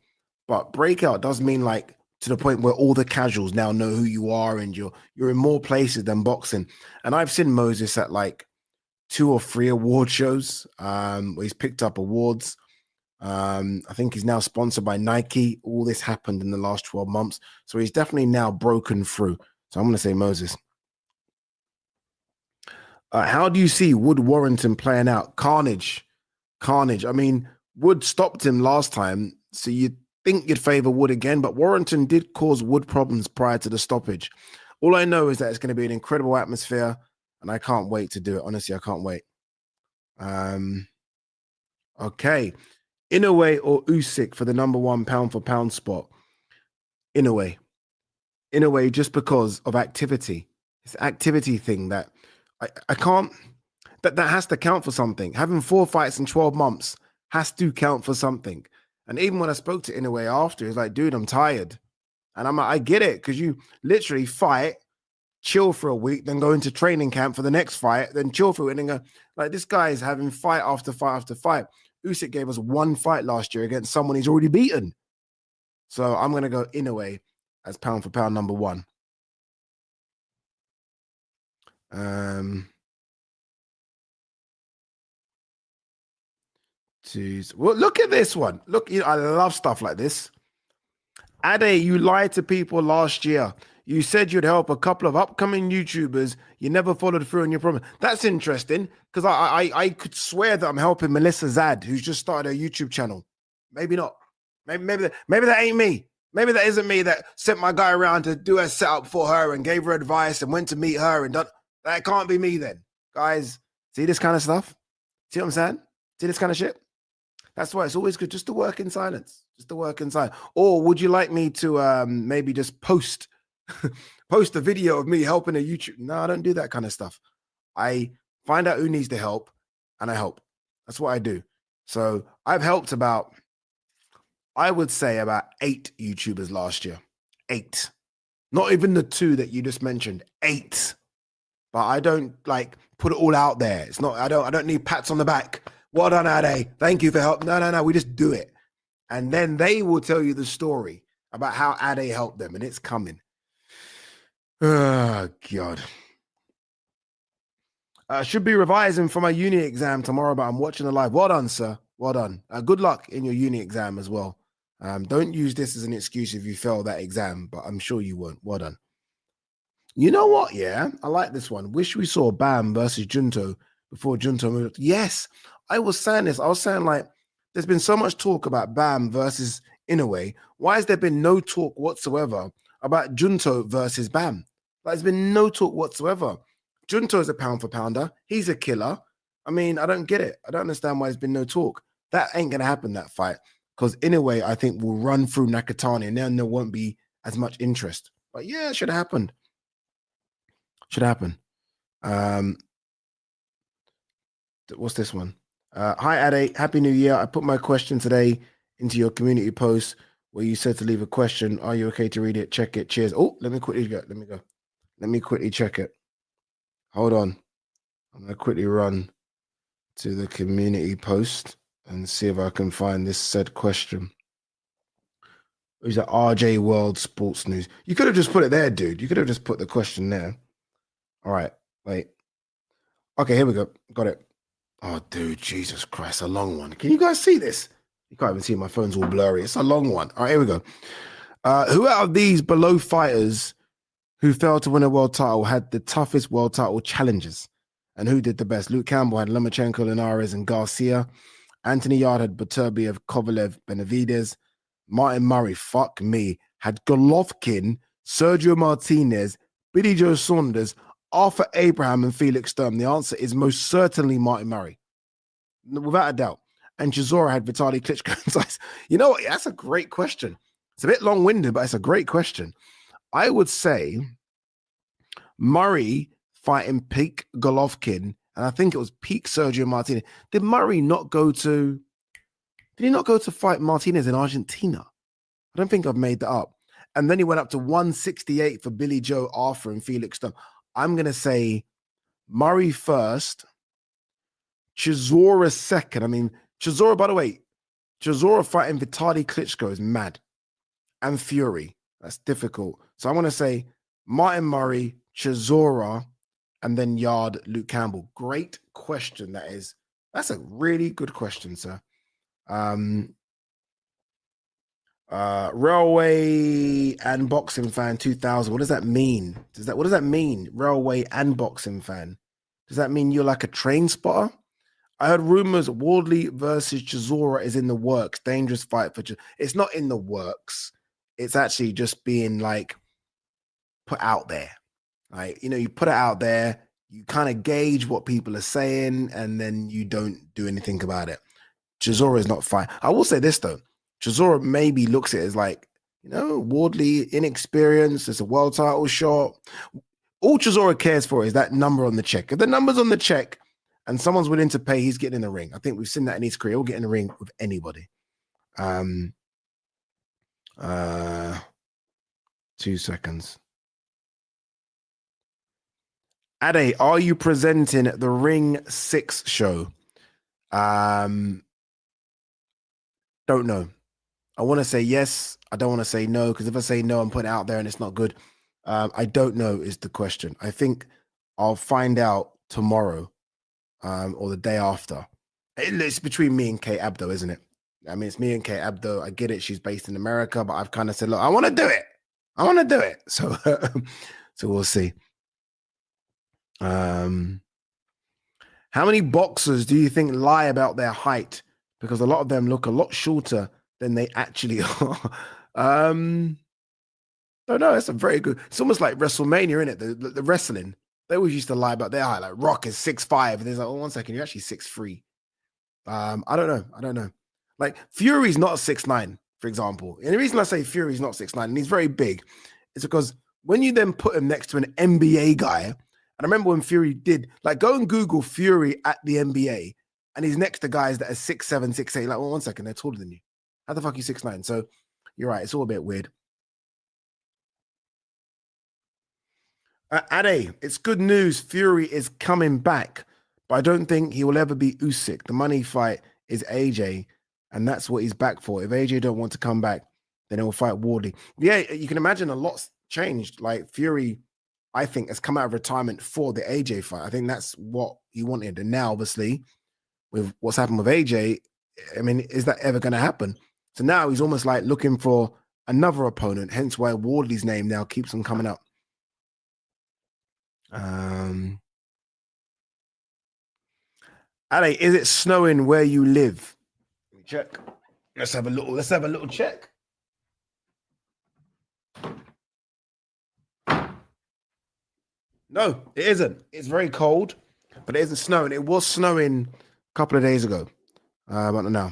Speaker 5: But breakout does mean like to the point where all the casuals now know who you are, and you're in more places than boxing. And I've seen Moses at like 2 or 3 award shows where he's picked up awards. I think he's now sponsored by Nike. All this happened in the last 12 months. So he's definitely now broken through. So I'm going to say Moses. How do you see Wood Warrington playing out? Carnage. I mean, Wood stopped him last time, so you'd think you'd favor Wood again, but Warrington did cause Wood problems prior to the stoppage. All I know is that it's going to be an incredible atmosphere, and I can't wait to do it. Honestly, I can't wait. Okay. Inoue or Usyk for the number 1 pound for pound spot? Inoue, just because of activity. It's an activity thing that I can't, that has to count for something. Having 4 fights in 12 months has to count for something. And even when I spoke to Inoue after, he's like, dude, I'm tired. And I'm like, I get it, because you literally fight, chill for a week, then go into training camp for the next fight, then chill for a week, and then go. Like, this guy is having fight after fight after fight. Usyk gave us one fight last year against someone he's already beaten. So I'm going to go Inoue as pound for pound number one. Well, look at this one. Look, I love stuff like this. Ade, you lied to people last year. You said you'd help a couple of upcoming YouTubers. You never followed through on your promise. That's interesting, because I could swear that I'm helping Melissa Zad, who's just started a YouTube channel. Maybe not. Maybe that ain't me. Maybe that isn't me that sent my guy around to do a setup for her and gave her advice and went to meet her and done. That can't be me then. Guys, see this kind of stuff? See what I'm saying? See this kind of shit? That's why it's always good just to work in silence. Just to work in silence. Or would you like me to maybe just post a video of me helping a YouTube? No, I don't do that kind of stuff. I find out who needs the help and I help. That's what I do. So I've helped about, I would say, about 8 YouTubers last year. 8. Not even the 2 that you just mentioned. 8. But I don't like put it all out there. It's not, I don't need pats on the back. Well done, Ade. Thank you for help. No. We just do it. And then they will tell you the story about how Ade helped them, and it's coming. Oh, God. Should be revising for my uni exam tomorrow, but I'm watching the live. Well done, sir. Well done. Good luck in your uni exam as well. Don't use this as an excuse if you fail that exam, but I'm sure you won't. Well done. You know what? Yeah, I like this one. Wish we saw Bam versus Junto before Junto moved. Yes, I was saying this. I was saying, like, there's been so much talk about Bam versus Inoue. Why has there been no talk whatsoever about Junto versus Bam? Like, there's been no talk whatsoever. Junto is a pound for pounder. He's a killer. I mean, I don't get it. I don't understand why there's been no talk. That ain't going to happen, that fight. Because Inoue, I think, will run through Nakatani, and then there won't be as much interest. But yeah, it should have happened. Should happen. What's this one? Hi, Ade. Happy New Year. I put my question today into your community post where you said to leave a question. Are you okay to read it? Check it. Cheers. Oh, let me quickly go. Let me quickly check it. Hold on. I'm going to quickly run to the community post and see if I can find this said question. Who's that? RJ World Sports News. You could have just put it there, dude. You could have just put the question there. All right. Wait. Okay, here we go. Got it. Oh, dude, Jesus Christ, a long one. Can you guys see this? You can't even see, my phone's all blurry. It's a long one. All right, here we go. Who out of these below fighters who failed to win a world title had the toughest world title challenges? And who did the best? Luke Campbell had Lomachenko, Linares, and Garcia. Anthony Yard had Beterbiev, Kovalev, Benavides. Martin Murray, fuck me, had Golovkin, Sergio Martinez, Billy Joe Saunders, Arthur Abraham, and Felix Sturm. The answer is most certainly Martin Murray, without a doubt. And Chisora had Vitaly Klitschko. You know what? That's a great question. It's a bit long-winded, but it's a great question. I would say Murray fighting peak Golovkin, and I think it was peak Sergio Martinez. Did Murray not go to... Did he not go to fight Martinez in Argentina? I don't think I've made that up. And then he went up to 168 for Billy Joe, Arthur, and Felix Sturm. I'm going to say Murray first, Chisora second. I mean, Chisora, by the way, Chisora fighting Vitaly Klitschko is mad. And Fury. That's difficult. So I'm going to say Martin Murray, Chisora, and then Yard, Luke Campbell. Great question, that is. That's a really good question, sir. Railway and boxing fan 2000. What does that mean? What does that mean? Railway and boxing fan. Does that mean you're like a train spotter? I heard rumors Wardley versus Chisora is in the works. Dangerous fight for it's not in the works. It's actually just being like put out there. Like, you put it out there, you kind of gauge what people are saying, and then you don't do anything about it. Chisora is not fine. I will say this though. Chisora maybe looks at it as like, Wardley, inexperienced, it's a world title shot. All Chisora cares for is that number on the check. If the number's on the check and someone's willing to pay, he's getting in the ring. I think we've seen that in his career. He'll get in the ring with anybody. Um, 2 seconds. Ade, are you presenting the Ring 6 show? Don't know. I want to say yes. I don't want to say no, because if I say no, I'm putting it out there and it's not good. I don't know is the question. I think I'll find out tomorrow or the day after. It's between me and Kate Abdo, isn't it? I mean, it's me and Kate Abdo. I get it. She's based in America, but I've kind of said, look, I want to do it. I want to do it. So, so we'll see. How many boxers do you think lie about their height? Because a lot of them look a lot shorter than they actually are. Don't know. That's a very good. It's almost like WrestleMania, isn't it? The wrestling. They always used to lie about their height. Like Rock is 6'5", and there's like, oh, 1 second, you're actually 6'3". I don't know. Like Fury's not 6'9", for example. And the reason I say Fury's not 6'9", and he's very big, is because when you then put him next to an NBA guy, and I remember when Fury did, like, go and Google Fury at the NBA, and he's next to guys that are 6'7", 6'8". Like, well, 1 second, they're taller than you. How the fuck are you 6'9"? So you're right. It's all a bit weird. Ade, it's good news. Fury is coming back, but I don't think he will ever be Usyk. The money fight is AJ, and that's what he's back for. If AJ don't want to come back, then he'll fight Wardley. Yeah, you can imagine a lot's changed. Like Fury, I think, has come out of retirement for the AJ fight. I think that's what he wanted. And now, obviously, with what's happened with AJ, I mean, is that ever going to happen? So now he's almost like looking for another opponent, hence why Wardley's name now keeps on coming up. Ale, is it snowing where you live? Let me check. Let's have a little check. No, it isn't. It's very cold, but it isn't snowing. It was snowing a couple of days ago. I don't know.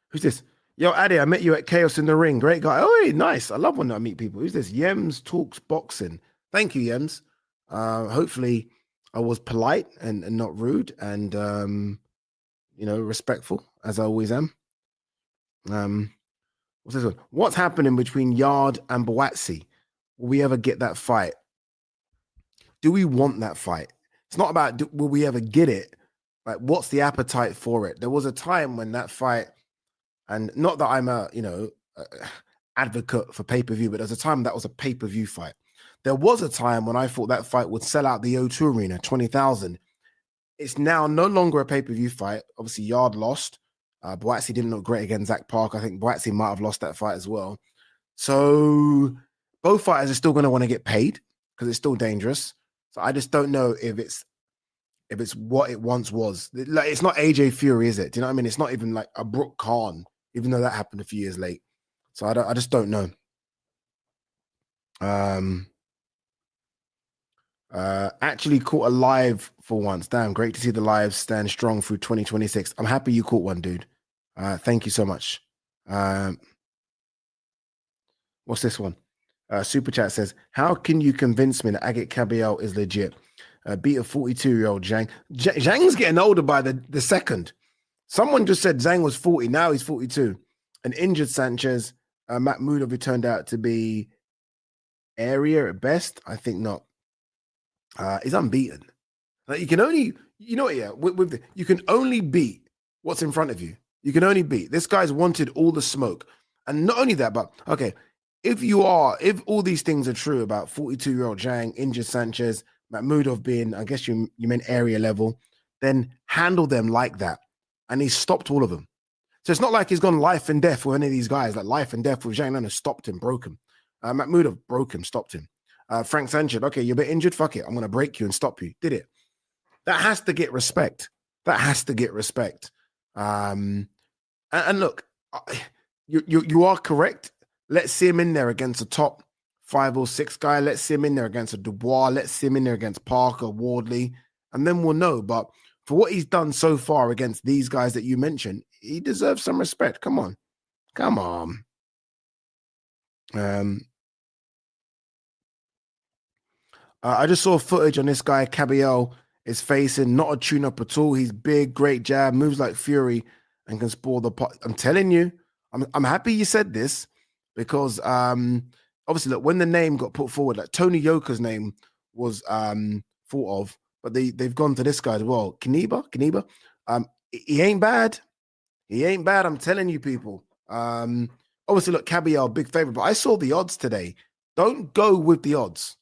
Speaker 5: Who's this? Yo, Ade, I met you at Chaos in the Ring. Great guy. Oh, nice. I love when I meet people. Who's this? Yems Talks Boxing. Thank you, Yems. Hopefully I was polite and not rude and, respectful, as I always am. What's this one? What's happening between Yard and Boatsi? Will we ever get that fight? Do we want that fight? It's not about will we ever get it. Like, what's the appetite for it? There was a time when that fight, and not that I'm a advocate for pay-per-view, but there's a time that was a pay-per-view fight. There was a time when I thought that fight would sell out the O2 Arena, 20,000. It's now no longer a pay-per-view fight. Obviously, Yard lost. Boatsi didn't look great against Zach Park. I think Boatsi might have lost that fight as well. So both fighters are still going to want to get paid because it's still dangerous. So I just don't know if it's what it once was. Like, it's not AJ Fury, is it? Do you know what I mean? It's not even like a Brook Khan, even though that happened a few years late. So I just don't know. Actually caught a live for once. Damn, great to see the live stand strong through 2026. I'm happy you caught one, dude. Thank you so much. What's this one? Super Chat says, how can you convince me that Agit Kabayel is legit? Beat a 42-year-old Zhang. Zhang's getting older by the second. Someone just said Zhang was 40. Now he's 42. An injured Sanchez. Makhmudov, who turned out to be area at best. I think not. He's unbeaten. Like, you can only, you can only beat what's in front of you. You can only beat. This guy's wanted all the smoke. And not only that, but okay, if all these things are true about 42-year-old Zhang, injured Sanchez, Makhmudov being, I guess you meant area level, then handle them like that. And he's stopped all of them. So it's not like he's gone life and death with any of these guys. Like life and death with Zhang. No, stopped him, broke him. Makhmudov broke him, stopped him. Frank Sanchez, okay, you're a bit injured, fuck it. I'm going to break you and stop you. Did it. That has to get respect. And look, you are correct. Let's see him in there against a top 5 or 6 guy. Let's see him in there against a Dubois. Let's see him in there against Parker, Wardley, and then we'll know. But for what he's done so far against these guys that you mentioned, he deserves some respect. Come on. I just saw footage on this guy, Kabayel, is facing. Not a tune-up at all. He's big, great jab, moves like Fury, and can spoil the pot. I'm telling you, I'm happy you said this because obviously, look, when the name got put forward, like Tony Yoka's name was thought of, but they've gone to this guy as well. Kaniba. He ain't bad. He ain't bad. I'm telling you, people. Obviously, look, Kabayel, big favorite, but I saw the odds today. Don't go with the odds.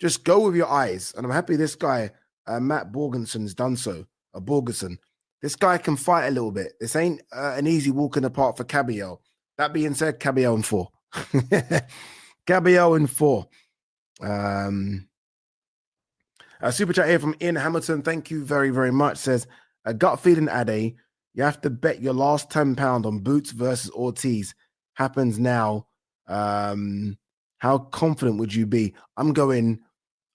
Speaker 5: Just go with your eyes. And I'm happy this guy, Matt Borgenson's done so. Borgenson. This guy can fight a little bit. This ain't an easy walk in the park for Kabayel. That being said, Kabayel in 4. Kabayel in 4. A super chat here from Ian Hamilton. Thank you very, very much. Says, a gut feeling, Ade. You have to bet your last £10 on Boots versus Ortiz. Happens now. How confident would you be? I'm going.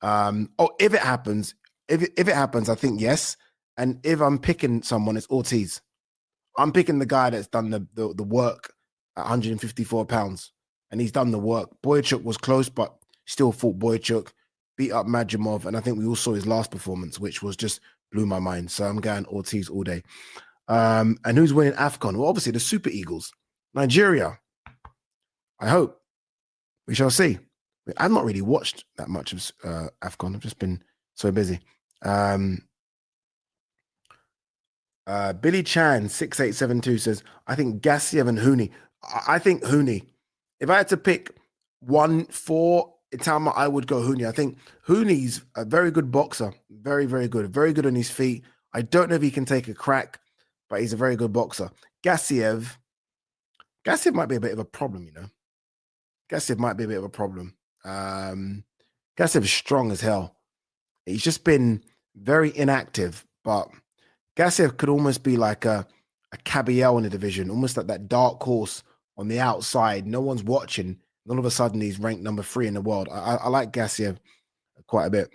Speaker 5: If it happens, if it happens, I think yes. And if I'm picking someone, it's Ortiz. I'm picking the guy that's done the work at 154 pounds, and he's done the work. Boychuk was close, but still fought Boychuk, beat up Majimov, and I think we all saw his last performance, which was just blew my mind. So I'm going Ortiz all day. And who's winning AFCON? Well, obviously the Super Eagles, Nigeria. I hope. We shall see. I've not really watched that much of AFCON. I've just been so busy. Billy Chan 6872 says, I think Gassiev and Hooney. I think Hooney. If I had to pick 1-4 Itama, I would go Hooney. I think Hooney's a very good boxer. Very, very good. Very good on his feet. I don't know if he can take a crack, but he's a very good boxer. Gassiev might be a bit of a problem, you know. Gassiev might be a bit of a problem. Gassiev is strong as hell. He's just been very inactive, but Gassiev could almost be like a Kabayel in the division, almost like that dark horse on the outside. No one's watching. And all of a sudden, he's ranked number 3 in the world. I like Gassiev quite a bit.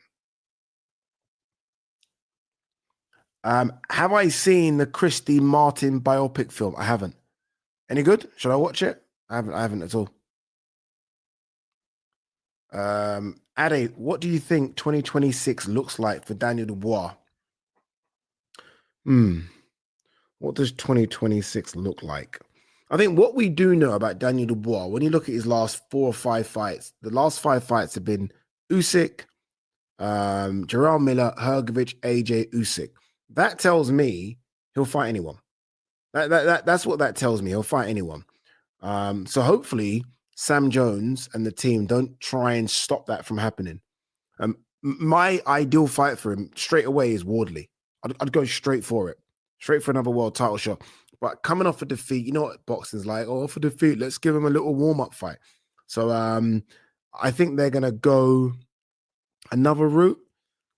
Speaker 5: Have I seen the Christy Martin biopic film? I haven't. Any good? Should I watch it? I haven't at all. Ade, what do you think 2026 looks like for Daniel Dubois? What does 2026 look like? I think what we do know about Daniel Dubois, when you look at his last 4 or 5 fights, the last 5 fights have been Usyk, Jarrell Miller, Hrgovic, AJ, Usyk. That tells me he'll fight anyone. That's what that tells me. He'll fight anyone. So hopefully Sam Jones and the team don't try and stop that from happening. My ideal fight for him straight away is Wardley. I'd go straight for it. Straight for another world title shot. But coming off a defeat, you know what boxing's like? Oh, off a defeat, let's give him a little warm-up fight. So I think they're going to go another route.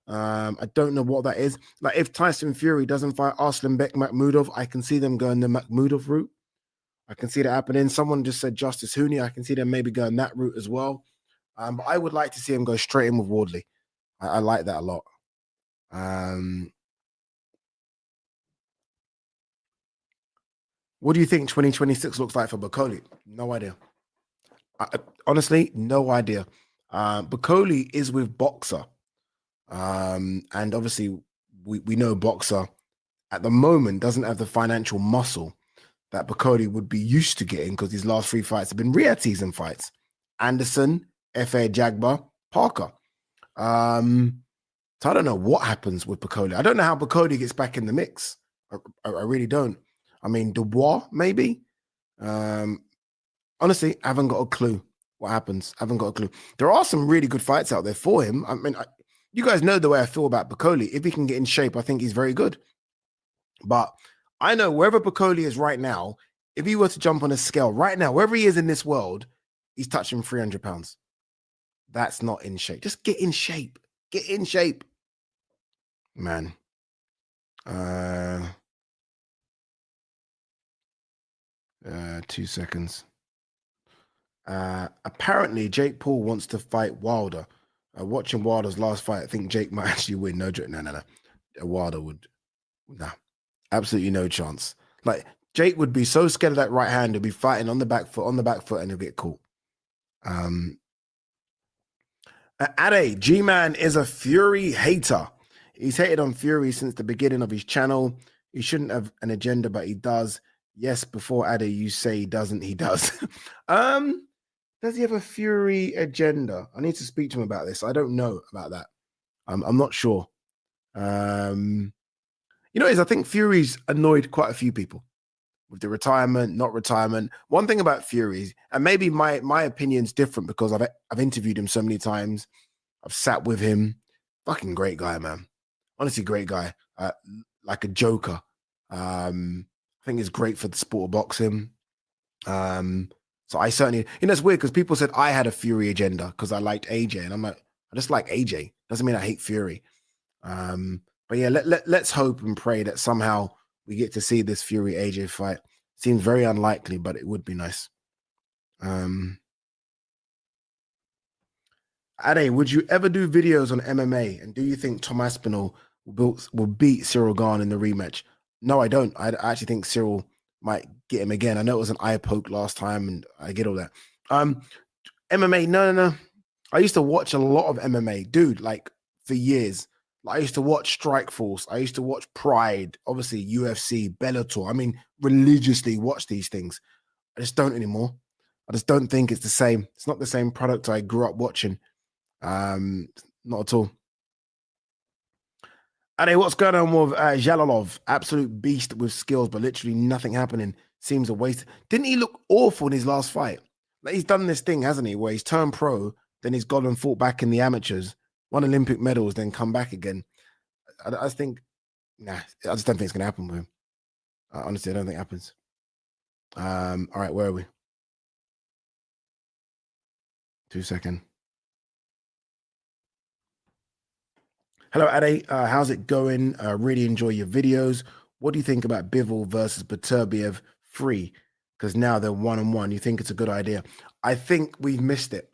Speaker 5: I don't know what that is. Like if Tyson Fury doesn't fight Arslanbek Makhmudov, I can see them going the Makhmudov route. I can see that happening. Someone just said Justice Hooney. I can see them maybe going that route as well. But I would like to see him go straight in with Wardley. I like that a lot. What do you think 2026 looks like for Bakoli? No idea. Honestly, no idea. Bakoli is with Boxer. And obviously, we know Boxer at the moment doesn't have the financial muscle that Bakoli would be used to getting because his last 3 fights have been Riyadh fights. Anderson, F.A. Jagba, Parker. So I don't know what happens with Bakoli. I don't know how Bakoli gets back in the mix. I really don't. I mean, Dubois, maybe. Honestly, I haven't got a clue what happens. I haven't got a clue. There are some really good fights out there for him. I mean, you guys know the way I feel about Bakoli. If he can get in shape, I think he's very good. But I know wherever Bakoli is right now, if he were to jump on a scale right now, wherever he is in this world, he's touching 300 pounds. That's not in shape. Just get in shape. Get in shape. Man. 2 seconds. Apparently, Jake Paul wants to fight Wilder. Watching Wilder's last fight, I think Jake might actually win. No. Wilder would. No. Absolutely no chance. Like, Jake would be so scared of that right hand, he'll be fighting on the back foot, and he'll get caught. Ade, G-Man is a Fury hater. He's hated on Fury since the beginning of his channel. He shouldn't have an agenda, but he does. Yes, before Ade, you say he doesn't. He does. Does he have a Fury agenda? I need to speak to him about this. I don't know about that. I'm not sure. I think Fury's annoyed quite a few people with the retirement, not retirement. One thing about Fury, and maybe my opinion's different because I've interviewed him so many times. I've sat with him. Fucking great guy, man. Honestly, great guy. Like a joker. I think it's great for the sport of boxing. So I certainly, it's weird because people said I had a Fury agenda because I liked AJ, and I'm like, I just like AJ. Doesn't mean I hate Fury. But yeah, let's hope and pray that somehow we get to see this Fury AJ fight. Seems very unlikely, but it would be nice. Ade, would you ever do videos on MMA? And do you think Tom Aspinall will beat Cyril Gane in the rematch? No, I don't. I actually think Cyril might get him again. I know it was an eye poke last time, and I get all that. MMA, no. I used to watch a lot of MMA, dude, like for years. I used to watch Strikeforce. I used to watch Pride, obviously UFC, Bellator. I mean, religiously watch these things. I just don't anymore. I just don't think it's the same. It's not the same product I grew up watching. Not at all. Ade, what's going on with Zhalalov? Absolute beast with skills, but literally nothing happening. Seems a waste. Didn't he look awful in his last fight? Like, he's done this thing, hasn't he, where he's turned pro, then he's gone and fought back in the amateurs, won Olympic medals, then come back again. I just think, I just don't think it's going to happen with him. Honestly, I don't think it happens. All right, where are we? 2 seconds. Hello, Ade. How's it going? Really enjoy your videos. What do you think about Bivol versus Beterbiev 3? Because now they're 1-1. You think it's a good idea? I think we've missed it.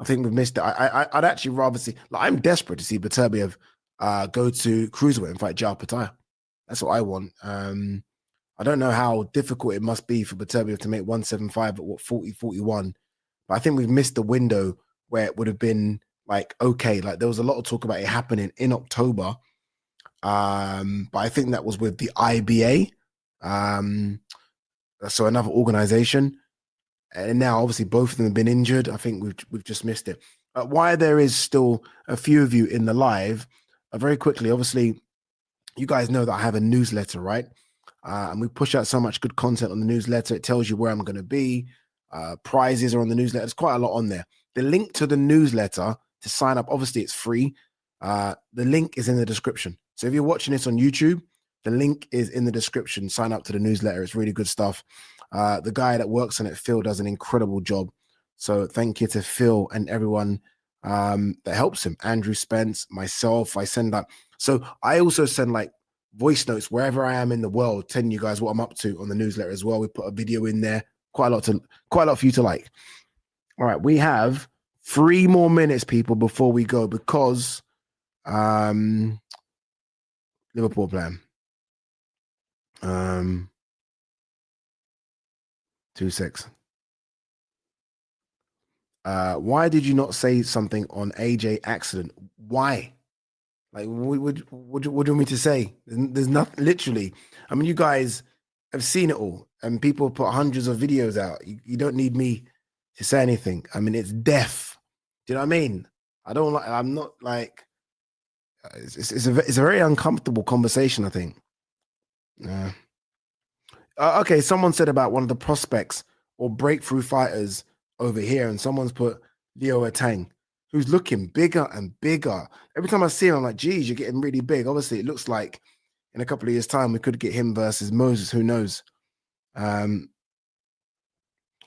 Speaker 5: I'd actually rather see. Like, I'm desperate to see Beterbiev go to cruiserweight and fight Jao Pataya. That's what I want. I don't know how difficult it must be for Beterbiev to make 175 at 40, 41. But I think we've missed the window where it would have been like, okay, like there was a lot of talk about it happening in October. But I think that was with the IBA. So another organization. And now obviously both of them have been injured. I think we've just missed it. Why there is still a few of you in the live, very quickly, obviously, you guys know that I have a newsletter, right? And we push out so much good content on the newsletter. It tells you where I'm going to be. Prizes are on the newsletter. There's quite a lot on there. The link to the newsletter to sign up, obviously it's free. The link is in the description. So if you're watching this on YouTube, the link is in the description. Sign up to the newsletter. It's really good stuff. The guy that works on it, Phil, does an incredible job. So thank you to Phil and everyone that helps him. Andrew Spence, myself, I send that. So I also send like voice notes wherever I am in the world, telling you guys what I'm up to on the newsletter as well. We put a video in there. Quite a lot for you to like. All right, we have 3 more minutes, people, before we go because Liverpool plan. 2-6. Why did you not say something on AJ accident? Why? Like, what do you want me to say? There's nothing, literally. I mean, you guys have seen it all, and people put hundreds of videos out. You don't need me to say anything. I mean, it's death. Do you know what I mean? I'm not like, it's a very uncomfortable conversation, I think. Okay, someone said about one of the prospects or breakthrough fighters over here, and someone's put Leo Atang, who's looking bigger and bigger. Every time I see him, I'm like, geez, you're getting really big. Obviously, it looks like in a couple of years' time, we could get him versus Moses. Who knows?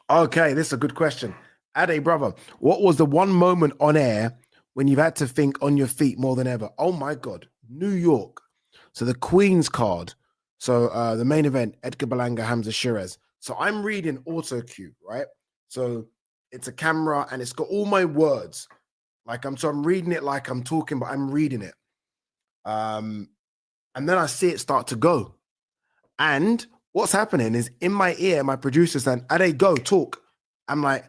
Speaker 5: Okay, this is a good question. Ade, brother, what was the one moment on air when you've had to think on your feet more than ever? Oh, my God. New York. So the Queen's card. So the main event, Edgar Berlanga, Hamza Shirez. So I'm reading auto cue, right? So it's a camera and it's got all my words. So I'm reading it like I'm talking, but I'm reading it. And then I see it start to go. And what's happening is in my ear, my producer saying, Ade, go, talk. I'm like,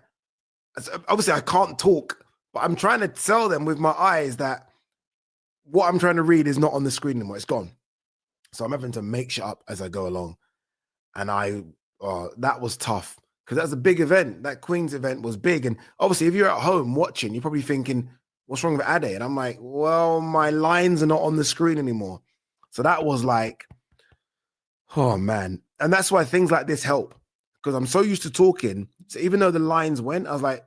Speaker 5: obviously I can't talk, but I'm trying to tell them with my eyes that what I'm trying to read is not on the screen anymore. It's gone. So I'm having to make shit up as I go along. And that was tough because that's a big event. That Queen's event was big. And obviously, if you're at home watching, you're probably thinking, what's wrong with Ade? And I'm like, well, my lines are not on the screen anymore. So that was like, oh, man. And that's why things like this help because I'm so used to talking. So even though the lines went, I was like,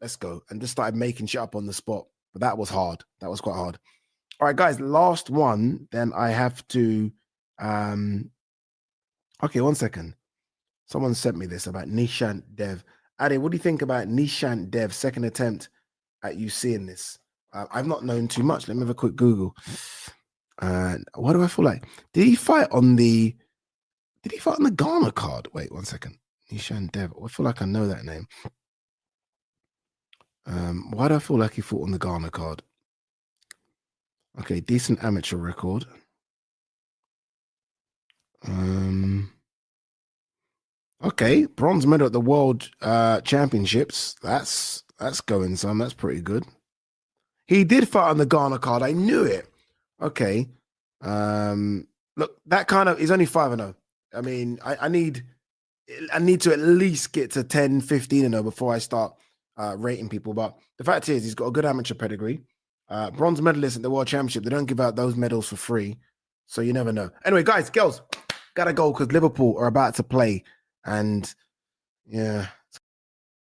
Speaker 5: let's go. And just started making shit up on the spot. But that was hard. That was quite hard. All right, guys, last one. Then I have to... Okay, 1 second. Someone sent me this about Nishant Dev. Ade, what do you think about Nishant Dev's second attempt at you seeing this? I've not known too much. Let me have a quick Google. What do I feel like? Did he fight on the Ghana card? Wait 1 second. Nishant Dev. I feel like I know that name. Why do I feel like he fought on the Ghana card? Okay, decent amateur record. Okay, bronze medal at the World Championships. That's going some. That's pretty good. He did fight on the Ghana card. I knew it. Okay. Look, that kind of is only 5-0. I mean, I need to at least get to 10, 15-0 before I start rating people. But the fact is, he's got a good amateur pedigree. Bronze medalist at the World Championship. They don't give out those medals for free. So you never know. Anyway, guys, girls, gotta go because Liverpool are about to play. And yeah,